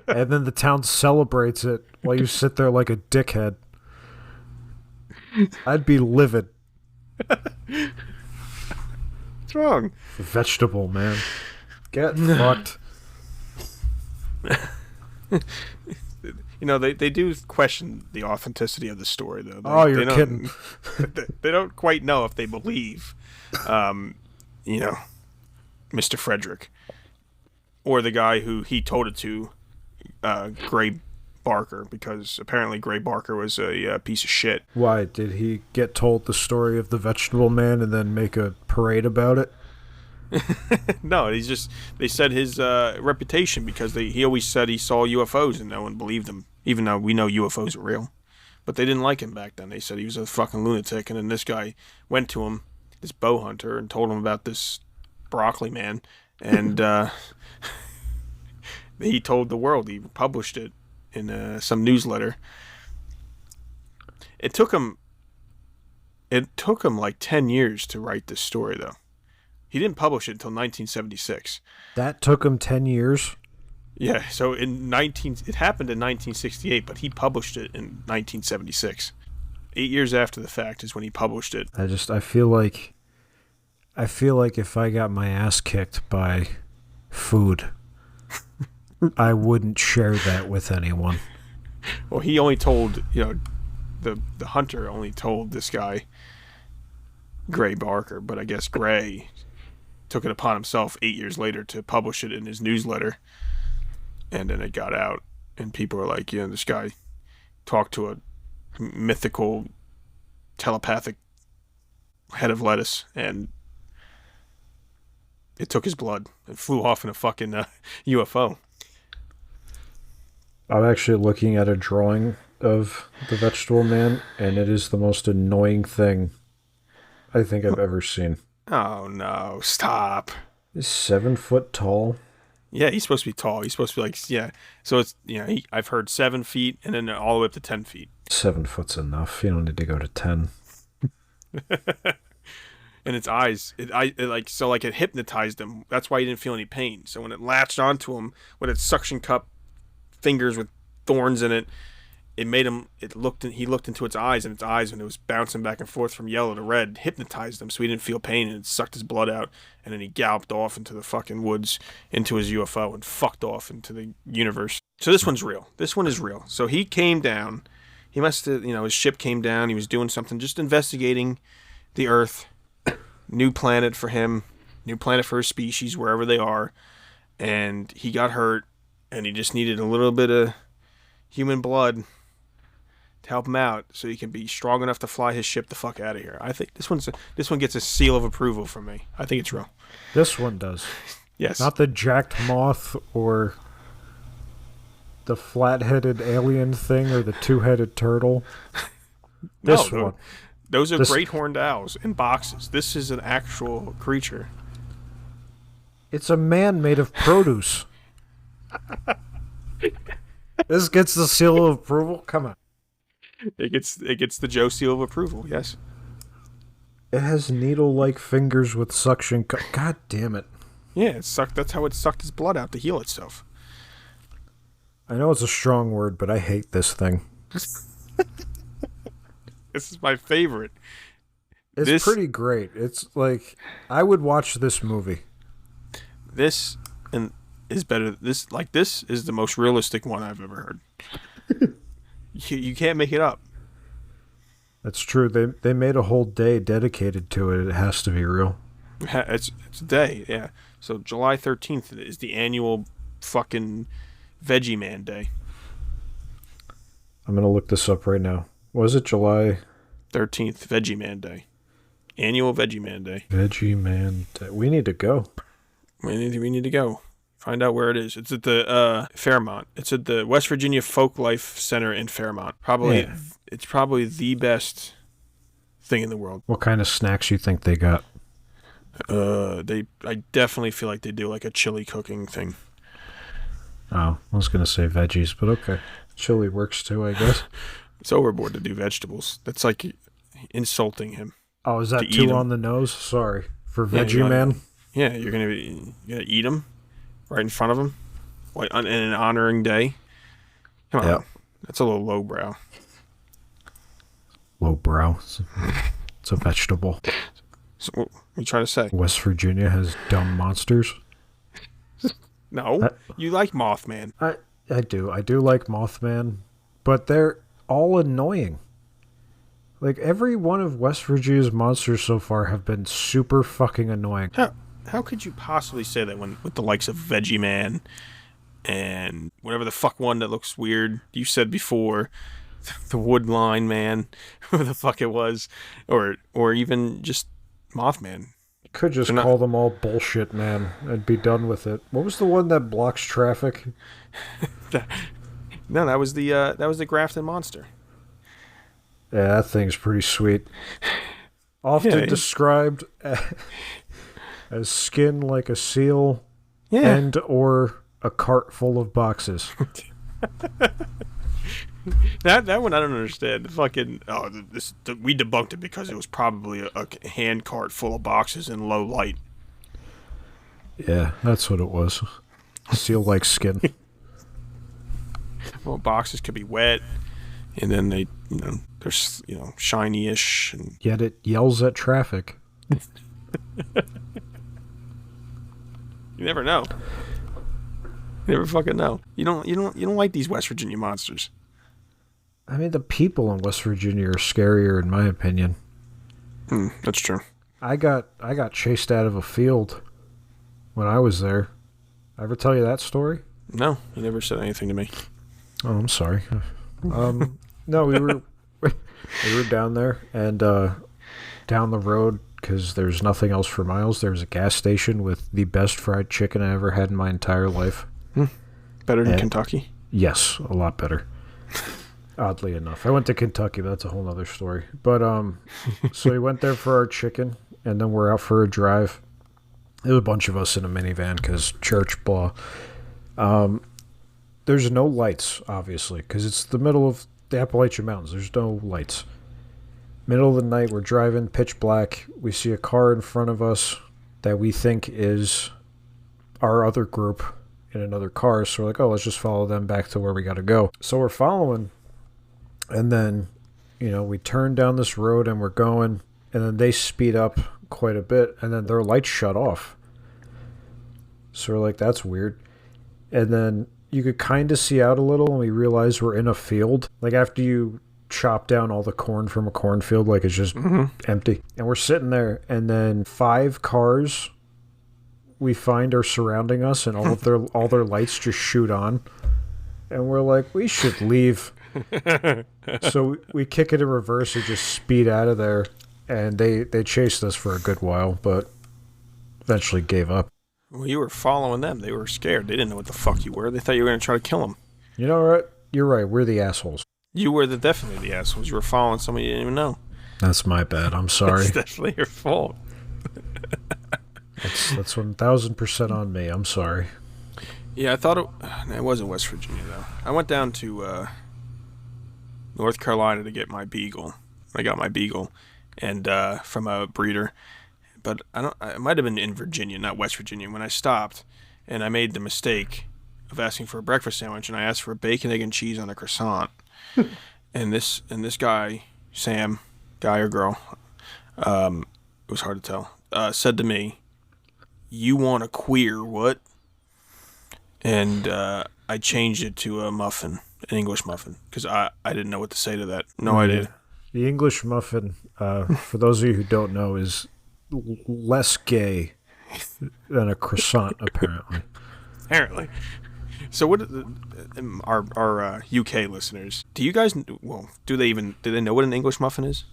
And then the town celebrates it while you sit there like a dickhead. I'd be livid. What's wrong? Vegetable, man. Get fucked. They do question the authenticity of the story, though. You're kidding. They don't quite know if they believe, Mr. Frederick, or the guy who he told it to, Gray Barker, because apparently Gray Barker was a piece of shit. Why? Did he get told the story of the vegetable man and then make a parade about it? No, they said his reputation, because he always said he saw UFOs and no one believed him, even though we know UFOs are real. But they didn't like him back then. They said he was a fucking lunatic, and then this guy went to him, this bow hunter, and told him about this broccoli man, and he told the world. He published it in some newsletter. It took him like 10 years to write this story, though. He didn't publish it until 1976. That took him 10 years? Yeah, so it happened in 1968, but he published it in 1976. 8 years after the fact is when he published it. I feel like if I got my ass kicked by food, I wouldn't share that with anyone. Well, he only told, the hunter only told this guy, Gray Barker, but I guess Gray took it upon himself 8 years later to publish it in his newsletter, and then it got out, and people were like, this guy talked to a mythical telepathic head of lettuce, and it took his blood and flew off in a fucking UFO. I'm actually looking at a drawing of the vegetable man, and it is the most annoying thing I think I've ever seen. Oh no, stop. He's 7 foot tall. Yeah, he's supposed to be tall. He's supposed to be like, so it's, I've heard 7 feet and then all the way up to 10 feet. 7 foot's enough. You don't need to go to 10. And its eyes, it hypnotized him. That's why he didn't feel any pain. So when it latched onto him with its suction cup fingers with thorns in it, it made him. He looked into its eyes, and its eyes, when it was bouncing back and forth from yellow to red, hypnotized him. So he didn't feel pain, and it sucked his blood out. And then he galloped off into the fucking woods, into his UFO, and fucked off into the universe. So this one's real. This one is real. So he came down. He must have, his ship came down. He was doing something, just investigating the Earth. New planet for him. New planet for his species, wherever they are. And he got hurt, and he just needed a little bit of human blood to help him out, so he can be strong enough to fly his ship the fuck out of here. I think this one gets a seal of approval from me. I think it's real. This one does. Yes. Not the jacked moth or the flat-headed alien thing or the two-headed turtle. This one. Those are great horned owls in boxes. This is an actual creature. It's a man made of produce. This gets the seal of approval? Come on. It gets the Joe seal of approval, yes. It has needle-like fingers with suction God damn it. Yeah, it sucked. That's how it sucked his blood out to heal itself. I know it's a strong word, but I hate this thing. This is my favorite. It's pretty great. It's like, I would watch this movie. This is better. This is the most realistic one I've ever heard. You can't make it up. That's true. They made a whole day dedicated to it. It has to be real. It's a day, yeah. So July 13th is the annual fucking Veggie Man Day. I'm going to look this up right now. Was it July 13th, Veggie Man Day. Annual Veggie Man Day. Veggie Man Day. We need to go. We need to go. Find out where it is. It's at the Fairmont. It's at the West Virginia Folk Life Center in Fairmont. It's probably the best thing in the world. What kind of snacks you think they got? I definitely feel like they do like a chili cooking thing. Oh, I was going to say veggies, but okay. Chili works too, I guess. It's overboard to do vegetables. That's like insulting him. Oh, is that too on the nose? Sorry. For Veggie Man? Yeah, you're gonna eat them right in front of him, like in an honoring day. Come on, yep. That's a little lowbrow. Lowbrow. It's a vegetable. So what are you trying to say? West Virginia has dumb monsters. No, you like Mothman. I do. I do like Mothman, but they're all annoying. Like, every one of West Virginia's monsters so far have been super fucking annoying. How could you possibly say that with the likes of Veggie Man and whatever the fuck one that looks weird you said before, the Woodline Man, whoever the fuck it was, or even just Mothman. You could just call them all bullshit, man, and be done with it. What was the one that blocks traffic? No, that was the Grafton Monster. Yeah, that thing's pretty sweet. Often described as skin like a seal and or a cart full of boxes. That one I don't understand. We debunked it because it was probably a hand cart full of boxes in low light. Yeah, that's what it was. Seal like skin. Well, boxes could be wet, and then they're shiny-ish, and yet it yells at traffic. You never know. You never fucking know. You don't like these West Virginia monsters. I mean, the people in West Virginia are scarier, in my opinion. That's true. I got chased out of a field when I was there. I ever tell you that story? No, you never said anything to me. Oh, I'm sorry. No, we were down there, and down the road, because there's nothing else for miles, there was a gas station with the best fried chicken I ever had in my entire life. Better than Kentucky? Yes, a lot better. Oddly enough. I went to Kentucky, but that's a whole other story. But, so we went there for our chicken, and then we're out for a drive. There was a bunch of us in a minivan, because church, blah. There's no lights, obviously, because it's the middle of the Appalachian Mountains. There's no lights. Middle of the night, we're driving, pitch black. We see a car in front of us that we think is our other group in another car. So we're like, oh, let's just follow them back to where we got to go. So we're following, and then, we turn down this road and we're going, and then they speed up quite a bit, and then their lights shut off. So we're like, that's weird. And then you could kind of see out a little, and we realize we're in a field. Like, after you chop down all the corn from a cornfield, like, it's just empty. And we're sitting there, and then 5 cars we find are surrounding us, and all their lights just shoot on. And we're like, we should leave. So we kick it in reverse and just speed out of there. And they chased us for a good while, but eventually gave up. Well, you were following them. They were scared. They didn't know what the fuck you were. They thought you were going to try to kill them. You know what? You're right. We're the assholes. You were definitely the assholes. You were following somebody you didn't even know. That's my bad. I'm sorry. It's definitely your fault. That's 1,000% on me. I'm sorry. Yeah, I thought it wasn't West Virginia, though. I went down to North Carolina to get my beagle. I got my beagle and from a breeder. But it might have been in Virginia, not West Virginia, when I stopped, and I made the mistake of asking for a breakfast sandwich, and I asked for a bacon, egg, and cheese on a croissant. and this guy, Sam, guy or girl, it was hard to tell, said to me, "You want a queer what?" And I changed it to a muffin, an English muffin, because I didn't know what to say to that. No idea. The English muffin, for those of you who don't know, is less gay than a croissant, apparently. Apparently. So what our UK listeners? Do you guys? Well, do they know what an English muffin is?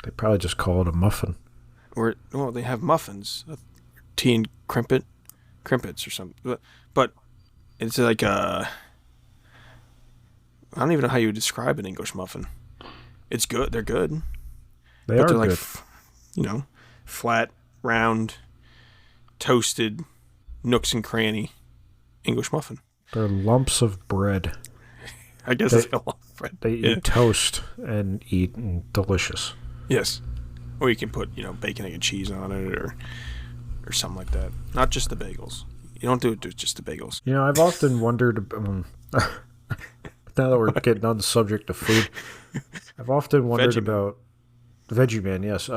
They probably just call it a muffin. Or well, they have muffins, tea and crimpets or something. But it's like I don't even know how you would describe an English muffin. It's good. They're good. They're like, good. Flat, round, toasted, nooks and cranny English muffin. They're lumps of bread. I guess it's a lump of bread. They eat toast and eat delicious. Yes. Or you can put, bacon, egg, and cheese on it or something like that. Not just the bagels. You don't do it with just the bagels. I've often wondered, now that we're getting on the subject of food, I've often wondered about Veggie Man, yes.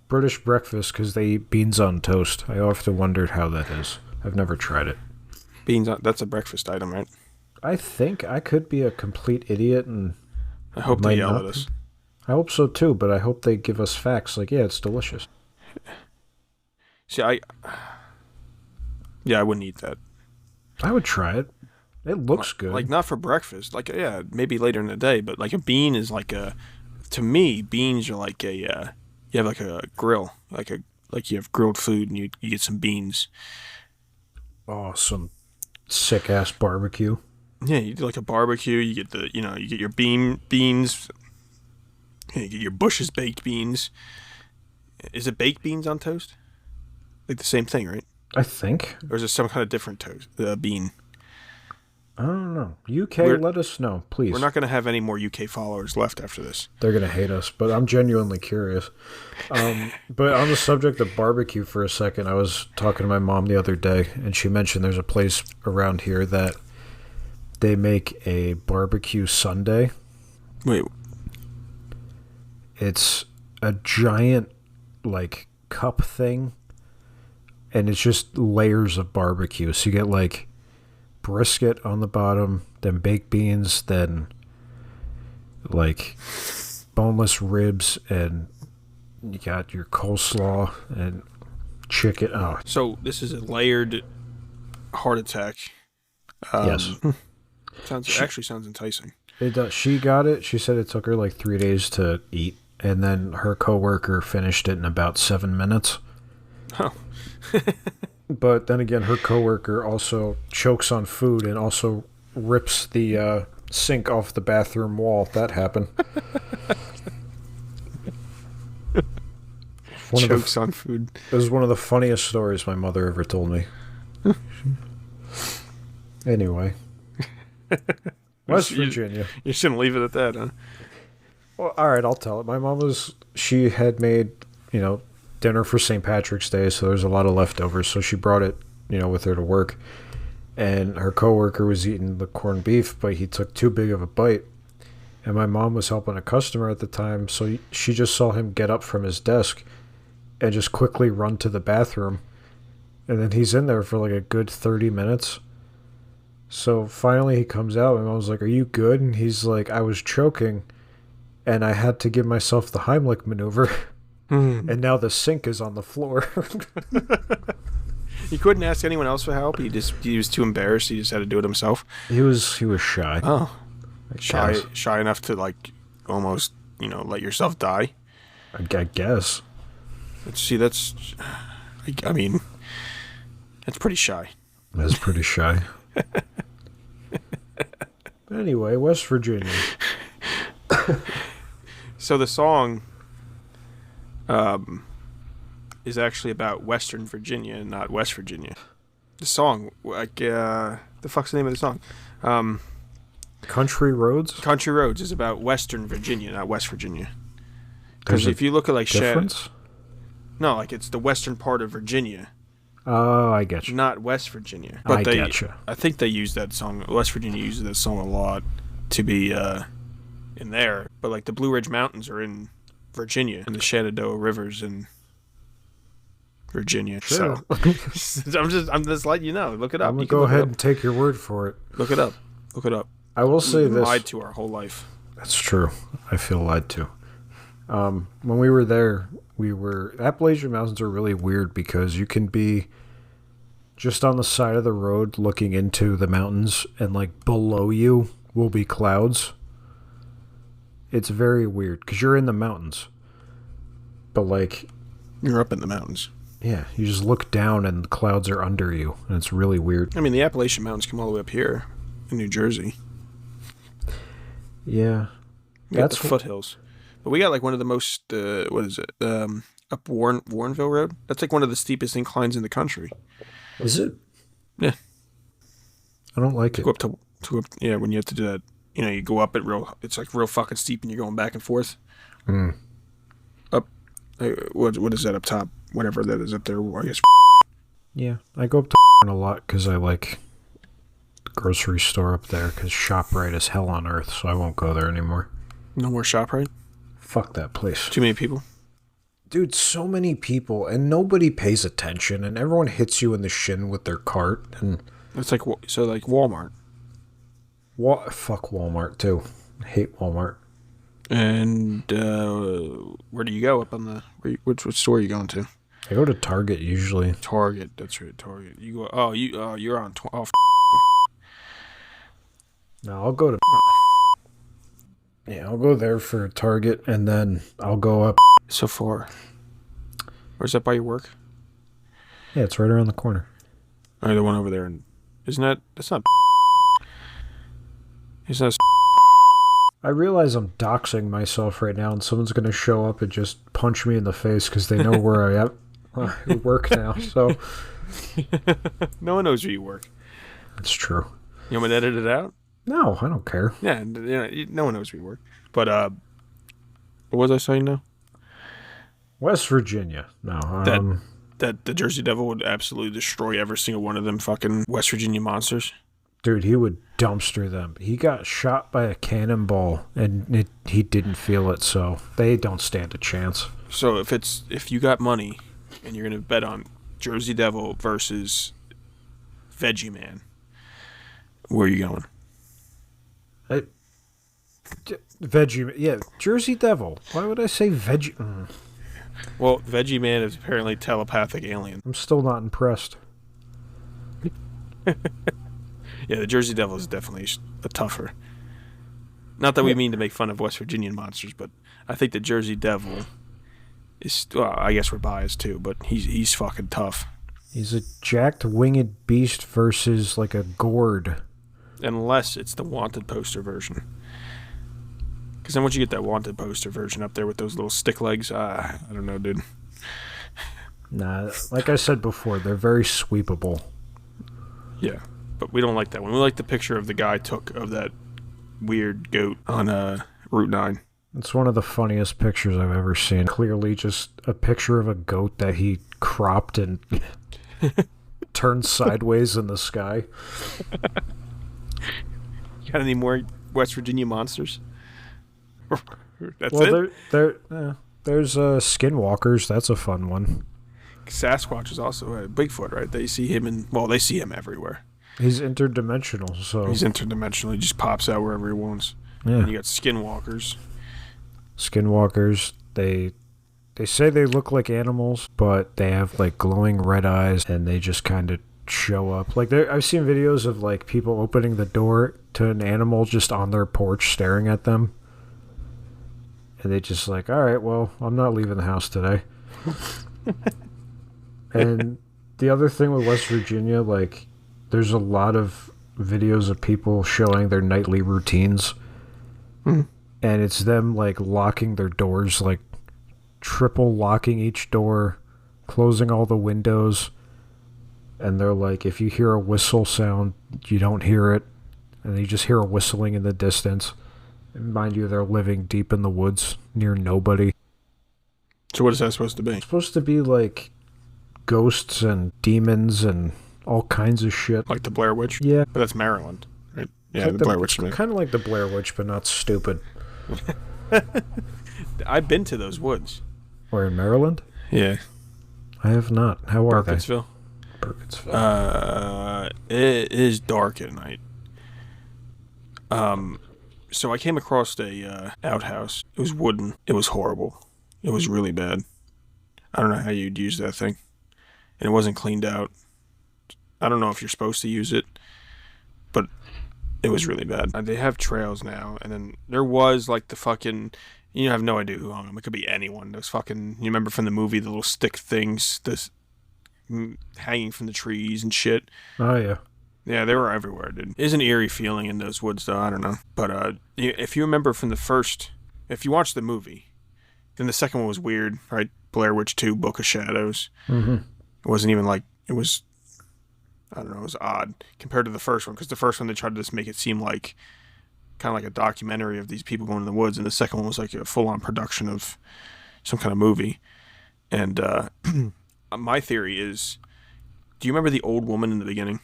British breakfast, because they eat beans on toast. I often wondered how that is. I've never tried it. That's a breakfast item, right? I think I could be a complete idiot, and I hope they yell at us. I hope so too, but I hope they give us facts. Like, yeah, it's delicious. See, I wouldn't eat that. I would try it. It looks good. Like, not for breakfast. Like, yeah, maybe later in the day, but like a bean is like to me, beans are like you have like a grill, like you have grilled food and you get some beans. Oh, some sick ass barbecue. Yeah, you do like a barbecue. You get you get your beans. You get your Bush's baked beans. Is it baked beans on toast? Like the same thing, right? I think. Or is it some kind of different toast bean? I don't know. UK, let us know, please. We're not going to have any more UK followers left after this. They're going to hate us, but I'm genuinely curious. But on the subject of barbecue for a second, I was talking to my mom the other day, and she mentioned there's a place around here that they make a barbecue sundae. Wait. It's a giant, cup thing, and it's just layers of barbecue. So you get, brisket on the bottom, then baked beans, then, boneless ribs, and you got your coleslaw and chicken. Oh. So this is a layered heart attack. Yes. Actually sounds enticing. It does. She got it. She said it took her 3 days to eat, and then her coworker finished it in about 7 minutes. Oh. But then again, her coworker also chokes on food and also rips the sink off the bathroom wall. That happened. Chokes on food. It was one of the funniest stories my mother ever told me. Anyway. West Virginia. You shouldn't leave it at that, huh? Well, all right, I'll tell it. My mom she had made, dinner for St. Patrick's Day, so there's a lot of leftovers, so she brought it, with her to work. And her coworker was eating the corned beef, but he took too big of a bite. And my mom was helping a customer at the time, so she just saw him get up from his desk and just quickly run to the bathroom. And then he's in there for a good 30 minutes. So finally he comes out, and I was like, "Are you good?" And he's like, "I was choking, and I had to give myself the Heimlich maneuver." And now the sink is on the floor. He couldn't ask anyone else for help. He was too embarrassed. He just had to do it himself. He was shy. Oh, shy enough to almost let yourself die. I guess. See, that's. I mean, that's pretty shy. That's pretty shy. Anyway, West Virginia. So the song is actually about Western Virginia and not West Virginia. The song, the fuck's the name of the song? Country Roads? Country Roads is about Western Virginia, not West Virginia. Because if you look at difference? No, it's the western part of Virginia. Oh, I get you. Not West Virginia. But I get you. I think they use that song. West Virginia uses that song a lot to be in there. But the Blue Ridge Mountains are in Virginia, and the Shenandoah River's in Virginia. Sure. So I'm just letting you know. Look it up. I'm gonna go ahead and take your word for it. Look it up. I will say this. Lied to our whole life. That's true. I feel lied to. When we were there, Appalachian Mountains are really weird because you can be just on the side of the road looking into the mountains, and like below you will be clouds. It's very weird because you're in the mountains, but like You're up in the mountains. yeah, you just look down and the clouds are under you, and it's really weird. I mean, the Appalachian Mountains come all the way up here in New Jersey. Yeah, We got the foothills. But we got like one of the most, what is it? Up Warrenville Road? That's like one of the steepest inclines in the country. Is it? Yeah. I don't like it. Go up to yeah, when you have to do that, you know, you go up it it's like real fucking steep and you're going back and forth. Up, what is that up top? Whatever that is up there, I guess. Yeah, I go up to a lot because I like the grocery store up there because ShopRite is hell on earth, so I won't go there anymore. No more ShopRite? Fuck that place. Too many people? Dude, so many people, and nobody pays attention, and everyone hits you in the shin with their cart, and... It's like, so like Walmart. Fuck Walmart, too. I hate Walmart. And where do you go up on the... Which store are you going to? I go to Target, usually. Target, that's right, Target. You go... you're on... No, I'll go to... Yeah, I'll go there for Target, and then I'll go up... So far. Where's that by your work? Yeah, it's right around the corner. Oh, the one over there. Isn't that... That's not... Isn't that... I realize I'm doxing myself right now, and someone's going to show up and just punch me in the face because they know where I am. I work now, so... No one knows where you work. That's true. You want me to edit it out? No, I don't care. Yeah, no one knows where you work. But, what was I saying now? West Virginia. No, That the Jersey Devil would absolutely destroy every single one of them fucking West Virginia monsters. Dude, he would dumpster them. He got shot by a cannonball, and he didn't feel it, so they don't stand a chance. So if you got money, and you're gonna bet on Jersey Devil versus Veggie Man, where are you going? Veggie, yeah, Jersey Devil. Why would I say Veggie? Well, Veggie Man is apparently telepathic alien. I'm still not impressed. Yeah, the Jersey Devil is definitely a tougher. Not that we mean to make fun of West Virginian monsters, but I think the Jersey Devil is, well, I guess we're biased too, but he's fucking tough. He's a jacked winged beast versus like a gourd. Unless it's the Wanted poster version. Because then once you get that Wanted poster version up there with those little stick legs, I don't know, dude. Nah, like I said before, they're very sweepable. Yeah, but we don't like that one. We like the picture of the guy took of that weird goat on Route 9. It's one of the funniest pictures I've ever seen. Clearly just a picture of a goat that he cropped and turned sideways in the sky. Got any more West Virginia monsters? That's well, it? there's skinwalkers. That's a fun one. Sasquatch is also Bigfoot, right? They see him they see him everywhere. He's interdimensional, so... He's interdimensional. He just pops out wherever he wants. Yeah. And you got skinwalkers. Skinwalkers, they say they look like animals, but they have like glowing red eyes, and they just kind of show up. Like I've seen videos of like people opening the door to an animal just on their porch staring at them, and they just like, all right, well, I'm not leaving the house today. And the other thing with West Virginia, like, there's a lot of videos of people showing their nightly routines. And it's them, like, locking their doors, like, triple locking each door, closing all the windows. And they're like, if you hear a whistle sound, you don't hear it. And you just hear a whistling in the distance. And mind you, they're living deep in the woods near nobody. So what is that supposed to be? It's supposed to be, like, ghosts and demons and all kinds of shit. Like the Blair Witch? Yeah. But that's Maryland, right? Yeah, like the Blair Witch. Kind of like the Blair Witch, but not stupid. I've been to those woods. Or in Maryland? Yeah. I have not. How are Burkittsville. they? Burkittsville. It is dark at night. So I came across a outhouse. It was wooden. It was horrible. It was really bad. I don't know how you'd use that thing. And it wasn't cleaned out. I don't know if you're supposed to use it, but it was really bad. They have trails now, and then there was like the fucking. You have no idea who hung them. It could be anyone. Those fucking. You remember from the movie the little stick things, this hanging from the trees and shit. Oh yeah. Yeah, they were everywhere, dude. There's an eerie feeling in those woods, though. I don't know, but if you remember from the first, if you watched the movie, then the second one was weird, right? Blair Witch 2, Book of Shadows. Mm-hmm. It wasn't even like it was. I don't know. It was odd compared to the first one, because the first one they tried to just make it seem like kind of like a documentary of these people going in the woods, and the second one was like a full-on production of some kind of movie. And my theory is, do you remember the old woman in the beginning?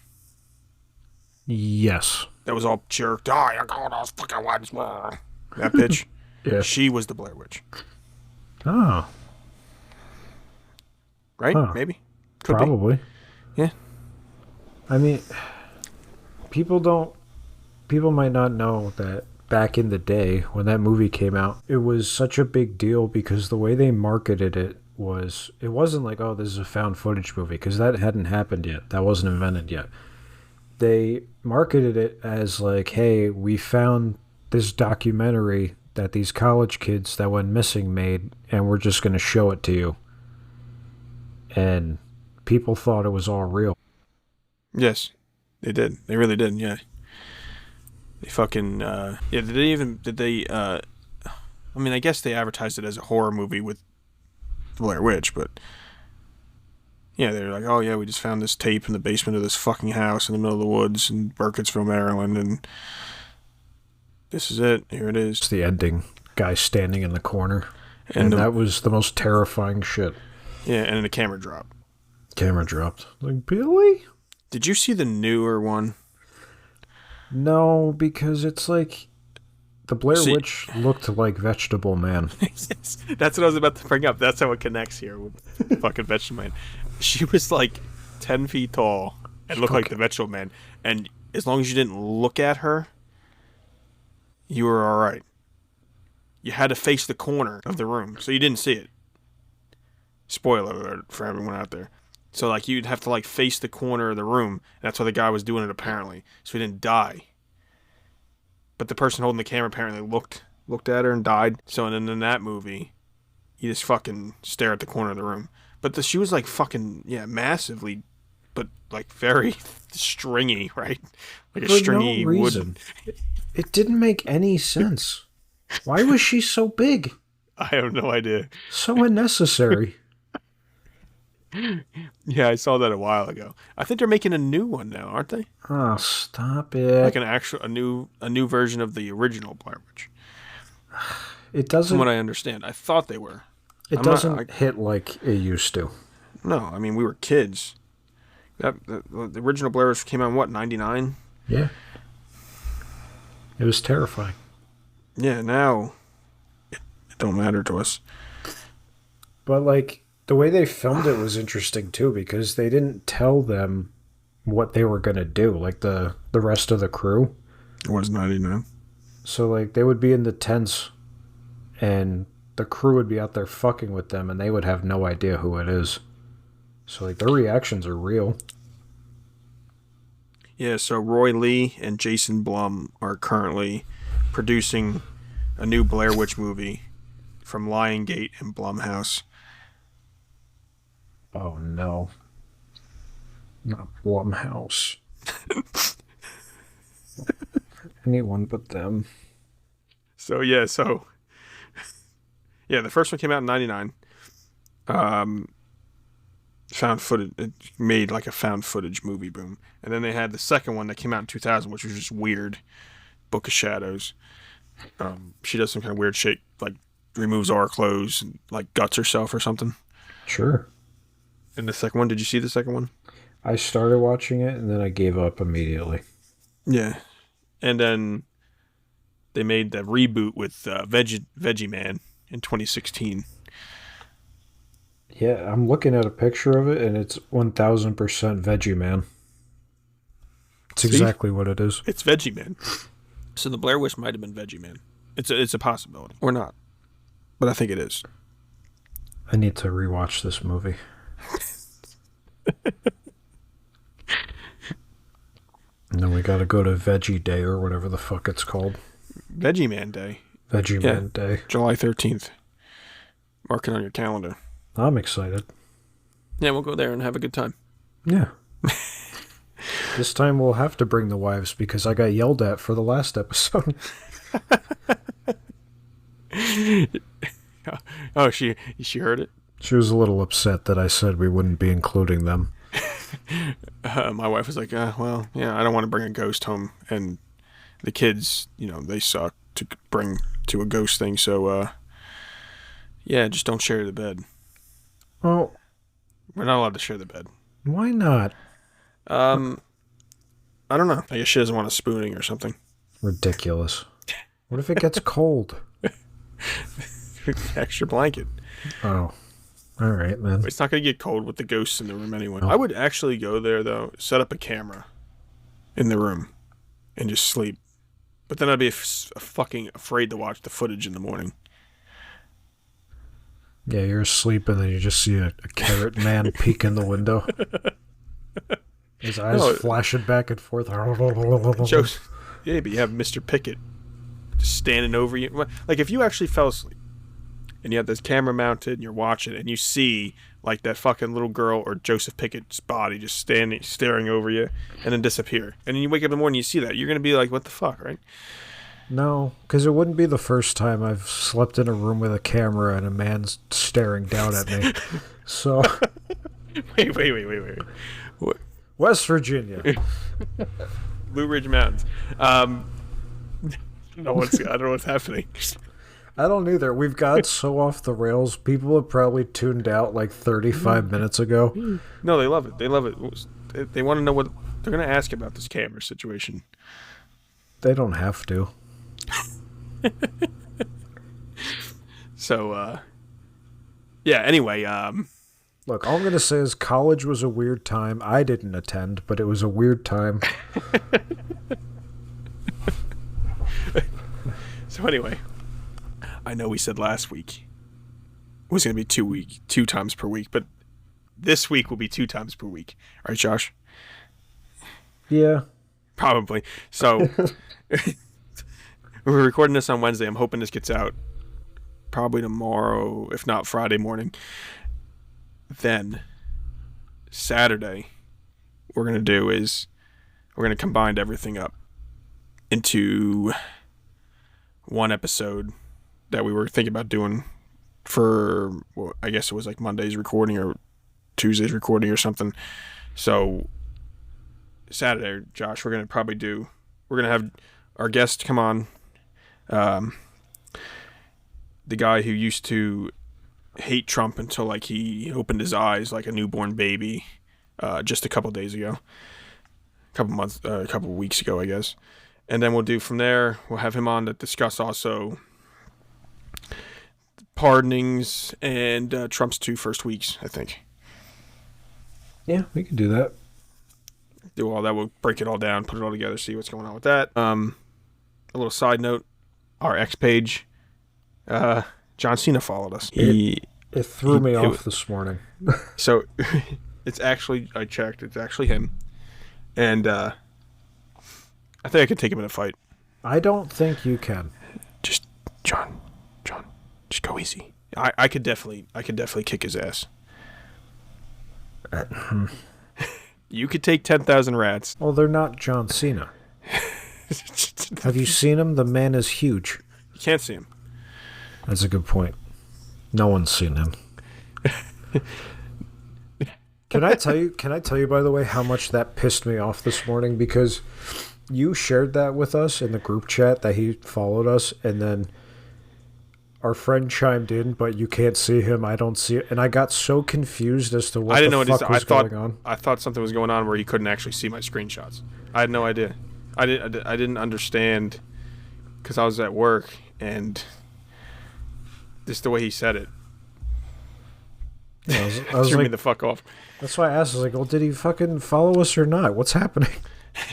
Yes. That was all jerked. Oh, you're going those fucking woods. That bitch. Yeah. She was the Blair Witch. Oh. Right? Huh. Maybe. Could Probably. be. Yeah. I mean, people might not know that back in the day when that movie came out, it was such a big deal because the way they marketed it wasn't like, oh, this is a found footage movie, because that hadn't happened yet. That wasn't invented yet. They marketed it as like, hey, we found this documentary that these college kids that went missing made, and we're just going to show it to you. And people thought it was all real. Yes. They did. They really did, yeah. They fucking, yeah, I mean, I guess they advertised it as a horror movie with the Blair Witch, but yeah, they're like, oh yeah, we just found this tape in the basement of this fucking house in the middle of the woods in Burkittsville, Maryland, and this is it. Here it is. It's the ending. Guy standing in the corner. And that was the most terrifying shit. Yeah, and then the camera dropped. Camera dropped. Like, Billy? Did you see the newer one? No, because it's like the Blair Witch looked like Vegetable Man. Yes, that's what I was about to bring up. That's how it connects here with fucking Vegetable Man. She was like 10 feet tall and looked like the Vegetable Man. And as long as you didn't look at her, you were all right. You had to face the corner of the room, so you didn't see it. Spoiler alert for everyone out there. So, like, you'd have to, like, face the corner of the room. And that's why the guy was doing it, apparently. So he didn't die. But the person holding the camera apparently looked at her and died. So, and then in that movie, you just fucking stare at the corner of the room. But she was, like, fucking, yeah, massively, but, like, very stringy, right? Like a stringy wood. It didn't make any sense. Why was she so big? I have no idea. So unnecessary. Yeah, I saw that a while ago. I think they're making a new one now, aren't they? Oh, stop it! Like a new version of the original Blair Witch. It doesn't. From what I understand, I thought they were. It doesn't hit like it used to. No, I mean we were kids. The original Blair Witch came out in what, 99? Yeah. It was terrifying. Yeah, now it don't matter to us. But like, the way they filmed it was interesting too, because they didn't tell them what they were going to do, like the rest of the crew. It was 99. So like, they would be in the tents and the crew would be out there fucking with them and they would have no idea who it is. So like, their reactions are real. Yeah, so Roy Lee and Jason Blum are currently producing a new Blair Witch movie from Lionsgate and Blumhouse. Oh no. Not Blumhouse. Anyone but them. So yeah, the first one came out in 99. Found footage. It made like a found footage movie boom. And then they had the second one that came out in 2000, which was just weird. Book of Shadows. She does some kind of weird shit, like removes all her clothes and like guts herself or something. Sure. And the second one, did you see the second one? I started watching it and then I gave up immediately. Yeah. And then they made the reboot with Veggie Man in 2016. Yeah, I'm looking at a picture of it and it's 1000% Veggie Man. It's exactly what it is. It's Veggie Man. So the Blair Witch might have been Veggie Man. It's a possibility. Or not. But I think it is. I need to rewatch this movie. And then we got to go to Veggie Day or whatever the fuck it's called. Veggie Man Day. Veggie Man Day. July 13th. Mark it on your calendar. I'm excited. Yeah, we'll go there and have a good time. Yeah. This time we'll have to bring the wives because I got yelled at for the last episode. Oh, she heard it? She was a little upset that I said we wouldn't be including them. My wife was like, well, yeah, I don't want to bring a ghost home. And the kids, they suck to bring to a ghost thing. So, yeah, just don't share the bed. Well, we're not allowed to share the bed. Why not? I don't know. I guess she doesn't want a spooning or something. Ridiculous. What if it gets cold? Extra blanket. Oh. All right, man. It's not going to get cold with the ghosts in the room anyway. Oh. I would actually go there, though, set up a camera in the room and just sleep. But then I'd be fucking afraid to watch the footage in the morning. Yeah, you're asleep and then you just see a carrot man peek in the window. His eyes flashing back and forth. Joseph, yeah, but you have Mr. Pickett just standing over you. Like, if you actually fell asleep and you have this camera mounted and you're watching and you see, like, that fucking little girl or Joseph Pickett's body just staring over you and then disappear. And then you wake up in the morning and you see that. You're going to be like, what the fuck, right? No, because it wouldn't be the first time I've slept in a room with a camera and a man's staring down at me. So... Wait. What? West Virginia. Blue Ridge Mountains. I don't know what's happening. I don't either. We've got so off the rails. People have probably tuned out like 35 minutes ago. No, they love it. They love it. They want to know what they're going to ask about this camera situation. They don't have to. So, yeah, anyway, Look, all I'm going to say is college was a weird time. I didn't attend, but it was a weird time. So anyway, I know we said last week it was going to be 2 times per week, but this week will be 2 times per week. All right, Josh? Yeah. Probably. So we're recording this on Wednesday. I'm hoping this gets out probably tomorrow, if not Friday morning. Then Saturday, what we're going to do is we're going to combine everything up into one episode that we were thinking about doing for, well, I guess it was like Monday's recording or Tuesday's recording or something. So Saturday, Josh, we're going to have our guest come on. The guy who used to hate Trump until like he opened his eyes like a newborn baby just a couple days ago, a couple weeks ago, I guess. And then we'll do from there, we'll have him on to discuss also pardonings and Trump's 2 first weeks, I think. Yeah, we can do that. Do all that. We'll break it all down, put it all together, see what's going on with that. A little side note, our X page, John Cena followed us. It threw me off this morning. So it's actually, I checked, it's actually him. And I think I could take him in a fight. I don't think you can. Just, John, just go easy. I could definitely kick his ass. You could take 10,000 rats. Well, they're not John Cena. Have you seen him? The man is huge. You can't see him. That's a good point. No one's seen him. Can I tell you, by the way, how much that pissed me off this morning? Because you shared that with us in the group chat that he followed us, and then our friend chimed in, but you can't see him. I don't see it. And I got so confused as to what the fuck was going on. I thought something was going on where you couldn't actually see my screenshots. I had no idea. I didn't understand because I was at work, and just the way he said it. Yeah, I was threw like, me the fuck off. That's why I asked. I was like, well, did he fucking follow us or not? What's happening?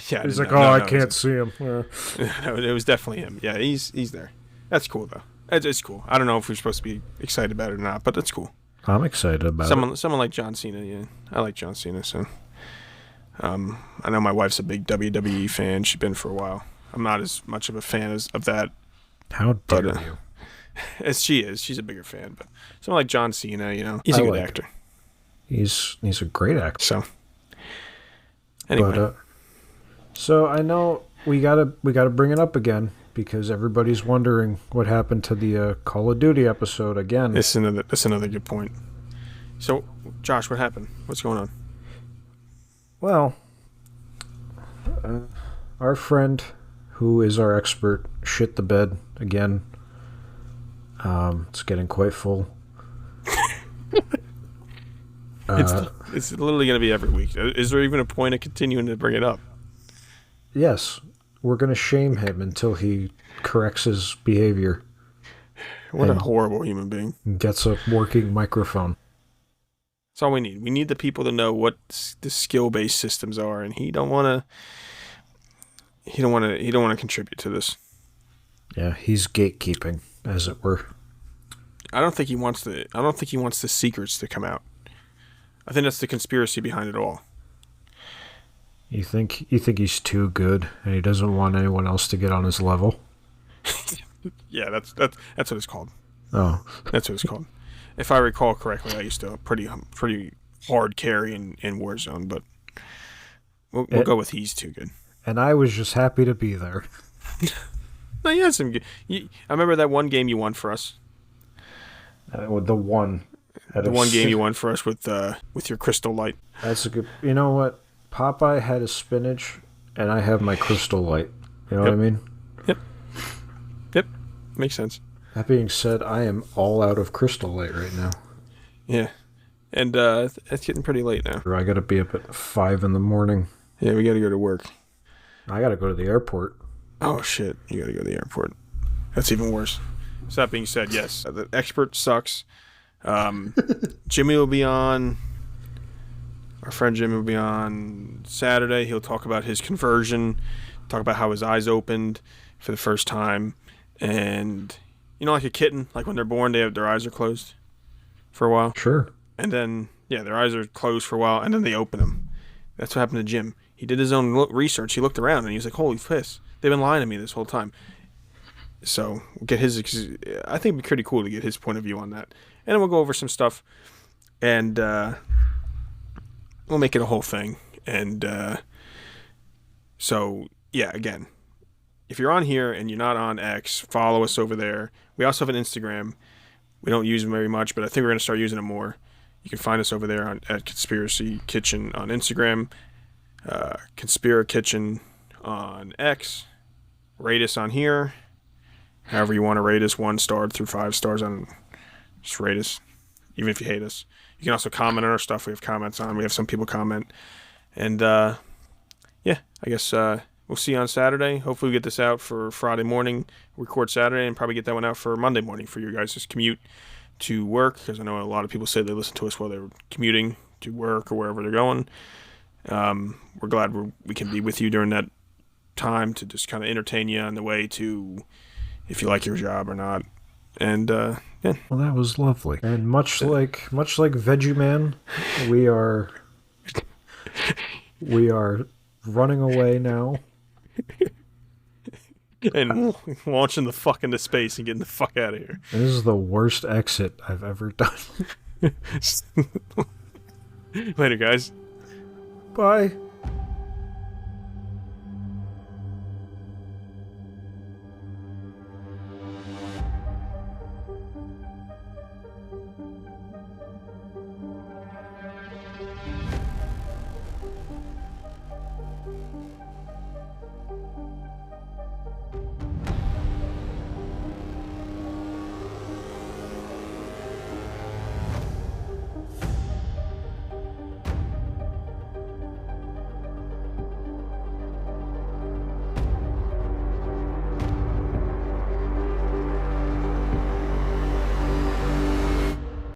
Yeah, he's like, I can't see him. No, it was definitely him. Yeah, he's there. That's cool though. It's cool. I don't know if we're supposed to be excited about it or not, but that's cool. I'm excited about it. Someone like John Cena. Yeah, I like John Cena. So, I know my wife's a big WWE fan. She's been for a while. I'm not as much of a fan of that. How dare you? As she is. She's a bigger fan. But someone like John Cena, he's a good actor. He's a great actor. So, anyway. But, so I know we gotta bring it up again because everybody's wondering what happened to the Call of Duty episode again. That's another good point. So, Josh, what happened? What's going on? Well, our friend, who is our expert, shit the bed again. It's getting quite full. It's literally going to be every week. Is there even a point of continuing to bring it up? Yes, we're going to shame him until he corrects his behavior. What a horrible human being. Gets a working microphone. That's all we need. We need the people to know what the skill-based systems are, and he don't want to contribute to this. Yeah, he's gatekeeping, as it were. I don't think he wants the secrets to come out. I think that's the conspiracy behind it all. You think he's too good and he doesn't want anyone else to get on his level? Yeah, that's what it's called. Oh. That's what it's called. If I recall correctly, I used to pretty hard carry in Warzone, but we'll go with he's too good. And I was just happy to be there. No, you had some good. I remember that one game you won for us. With the one game you won for us with your crystal light. That's a good. You know what? Popeye had a spinach, and I have my crystal light. You know what I mean? Yep. Makes sense. That being said, I am all out of crystal light right now. Yeah, and it's getting pretty late now. I got to be up at 5 a.m. Yeah, we got to go to work. I got to go to the airport. Oh shit! You got to go to the airport. That's even worse. So that being said, yes, the expert sucks. Jimmy will be on. Our friend Jimmy will be on Saturday. He'll talk about his conversion, talk about how his eyes opened for the first time, and like a kitten, like when they're born, their eyes are closed for a while. Sure. And then their eyes are closed for a while, and then they open them. That's what happened to Jim. He did his own research. He looked around and he was like, "Holy piss! They've been lying to me this whole time." So we'll get his. I think it'd be pretty cool to get his point of view on that, and then we'll go over some stuff, and we'll make it a whole thing. And so again, if you're on here and you're not on X, follow us over there. We also have an Instagram. We don't use them very much, but I think we're going to start using it more. You can find us over there at Conspiracy Kitchen on Instagram, Conspira Kitchen on X. Rate us on here. However you want to rate us, 1 star through 5 stars on. Just rate us, even if you hate us. You can also comment on our stuff. We have comments on. We have some people comment. And, I guess we'll see you on Saturday. Hopefully we get this out for Friday morning, record Saturday, and probably get that one out for Monday morning for your guys' commute to work, because I know a lot of people say they listen to us while they're commuting to work or wherever they're going. We're glad we can be with you during that time to just kind of entertain you on the way to if you like your job or not. And well, that was lovely. And much like Veggie Man, we are running away now and launching the fuck into space and getting the fuck out of here. This is the worst exit I've ever done. Later, guys. Bye.